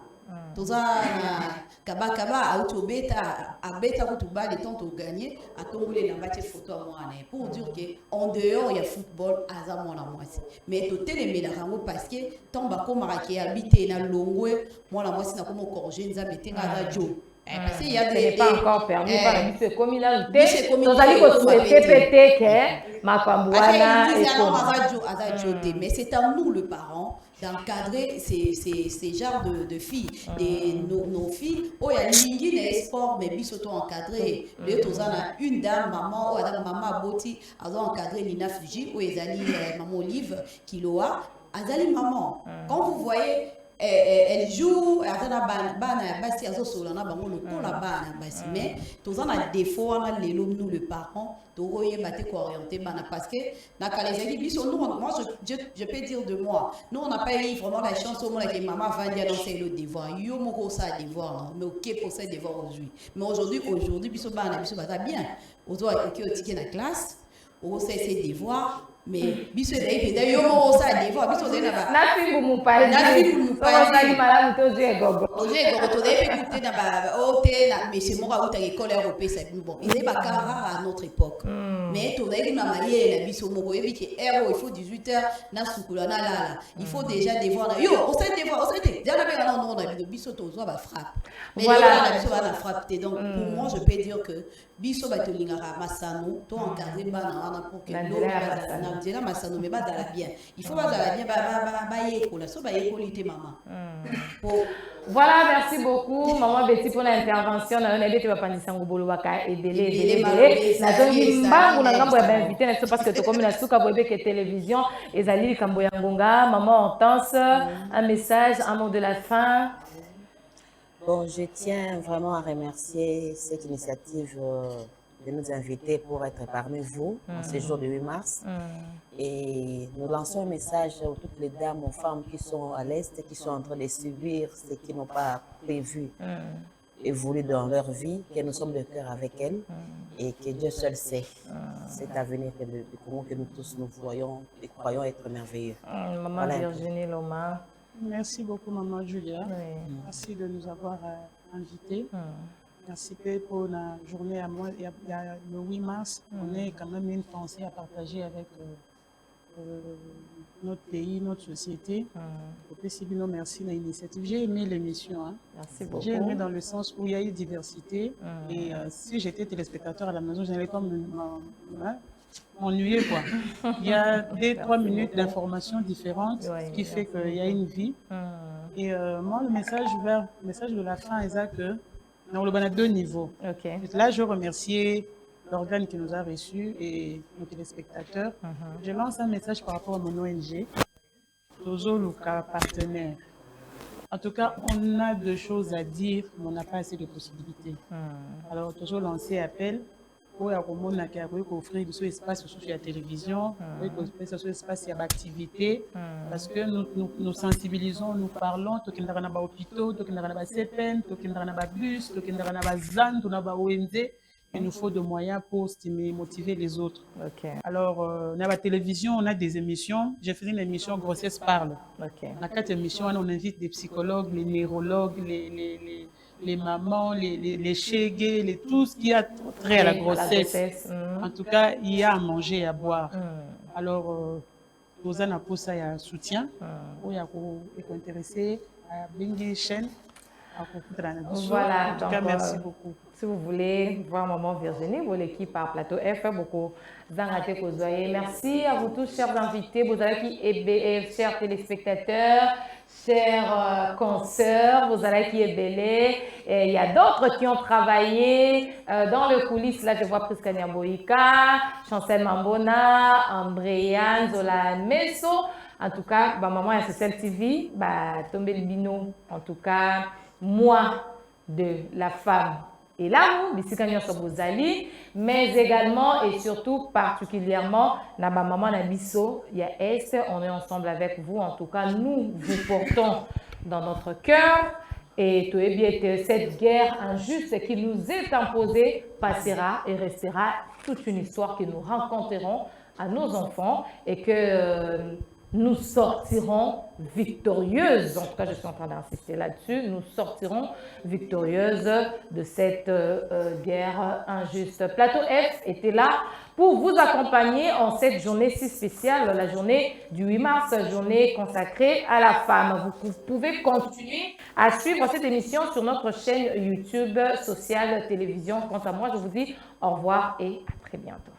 S12: Toza na kaba auto beta a beta ko tuba le temps to gagner a tongole na bate photo à moi pour dire que en dehors il y a football aza moi na moi mais to télémé la rango parce que tomba ko maraki habiter na longwe moi la moi na ko corriger nza betenga za jo parce qu'il y a des
S1: pas encore permis par la mise communauté tozali ko souhaiter pété que makambwana
S12: et mais c'est à nous le parent d'encadrer ces genres de filles. Et nos filles, oh, il y a une sport, mais ils sont encadrés. Une dame, maman, maman Boti, a encadré Nina Fuji, ou Ezali, maman Olive, Kiloa, Azali maman. Quand vous voyez, elle joue, mais tous en a des fois, nous les parents, parce que moi je peux dire de moi, nous on n'a pas eu vraiment la chance au moins que maman va dire lancer le devoir, yo mon ça devoir, mais ok pour ça devoir aujourd'hui, mais aujourd'hui biso va bien, aujourd'hui ok ticket la classe, on sait ses devoirs. Mais biso d'ailleurs yo ça devoir biso
S1: na fimbu mupai na malamu to jego
S12: to écouter na ba ote na mais c'est moi uta école européenne ça bon il est bakara à notre époque mais to d'ailleurs na marié na biso moko yebi ki il faut 18h na sukula na lala il faut déjà devoir na yo on sait devoir on sait déjà na non na biso to zo ba frappe mais voilà biso ba la frappe donc pour moi je peux dire que biso ba to lingara masano to encadrer bana wana pour que l'eau va dire masano mais ba dala bien il faut ba dala bien ba yekola so ba yekolité maman
S1: voilà merci beaucoup maman Betty pour l'intervention na nebe te ba pandisa ngobolo baka edele na zongi mbangu na ngambo ya ba invité na parce que to comme na suka boyebe que télévision ezali likambo ya ngonga maman Hortense un message un mot de la fin.
S4: Bon, je tiens vraiment à remercier cette initiative de nous inviter pour être parmi vous en ce jour de 8 mars. Et nous lançons un message à toutes les dames, aux femmes qui sont à l'Est, qui sont en train de subir ce qu'ils n'ont pas prévu et voulu dans leur vie, que nous sommes de cœur avec elles et que Dieu seul sait cet avenir du Congo que nous tous nous voyons et croyons être merveilleux.
S1: Maman voilà. Virginie Loma.
S3: Merci beaucoup, Maman Julia. Oui. Merci de nous avoir invités. Merci pour la journée à moi. Il y a le 8 mars, on est quand même une pensée à partager avec notre pays, notre société. Merci de l'initiative. J'ai aimé l'émission. Hein.
S1: Merci beaucoup.
S3: J'ai aimé dans le sens où il y a eu diversité. Et si j'étais téléspectateur à la maison, je n'allais pas m'ennuyer quoi. Il y a 2-3 minutes d'informations différentes, ce qui fait qu'il y a une vie. Et moi, le message de la fin est que nous avons 2 niveaux. Là, je remercie l'organe qui nous a reçus et nos téléspectateurs. Je lance un message par rapport à mon ONG, Tozo Luka partenaire. En tout cas, on a de choses à dire, mais on n'a pas assez de possibilités. Alors, Tozo lancé appel pour offrir des espaces sur la télévision, des espaces sur l'activité, parce que nous sensibilisons, nous parlons, tout le monde a des hôpitaux, tout le monde a des CPN, tout le monde a des bus, tout le monde a des ZAN, tout le monde a des ONG. Il nous faut des moyens pour stimuler, motiver les autres. Alors, on a la télévision, on a des émissions. J'ai fait une émission Grossesse Parle. On a 4 émissions, on invite des psychologues, les neurologues, les mamans, les chégués, tout ce qui a trait à la grossesse. En tout cas, il y a à manger et à boire. Alors, vous avez pour ça un soutien. Vous êtes intéressé à Bengi chaîne.
S1: Voilà,
S3: en tout cas, merci beaucoup.
S1: Si vous voulez voir Maman Virginie, vous l'équipe par Plateau F, beaucoup merci à vous tous, chers invités, vous avez qui chers téléspectateurs, chers consoeurs, vous avez qui est belé. Il y a d'autres qui ont travaillé dans le coulisses. Là, je vois Priskania Boïka, Chancel Mambona, Andréane, Zola Messo. En tout cas, Maman SSL TV, Tombé le Bino. En tout cas, moi, de la femme et l'amour, Bisikanya Sobozali, mais également et surtout particulièrement, Naba Maman Nabiso, il y a Est, on est ensemble avec vous. En tout cas, nous vous portons dans notre cœur. Et tout est bien, cette guerre injuste qui nous est imposée passera et restera toute une histoire que nous rencontrerons à nos enfants et que nous sortirons victorieuses, en tout cas je suis en train d'insister là-dessus, nous sortirons victorieuses de cette guerre injuste. Plateau F était là pour vous accompagner en cette journée si spéciale, la journée du 8 mars, journée consacrée à la femme. Vous pouvez continuer à suivre cette émission sur notre chaîne YouTube Social Télévision. Quant à moi, je vous dis au revoir et à très bientôt.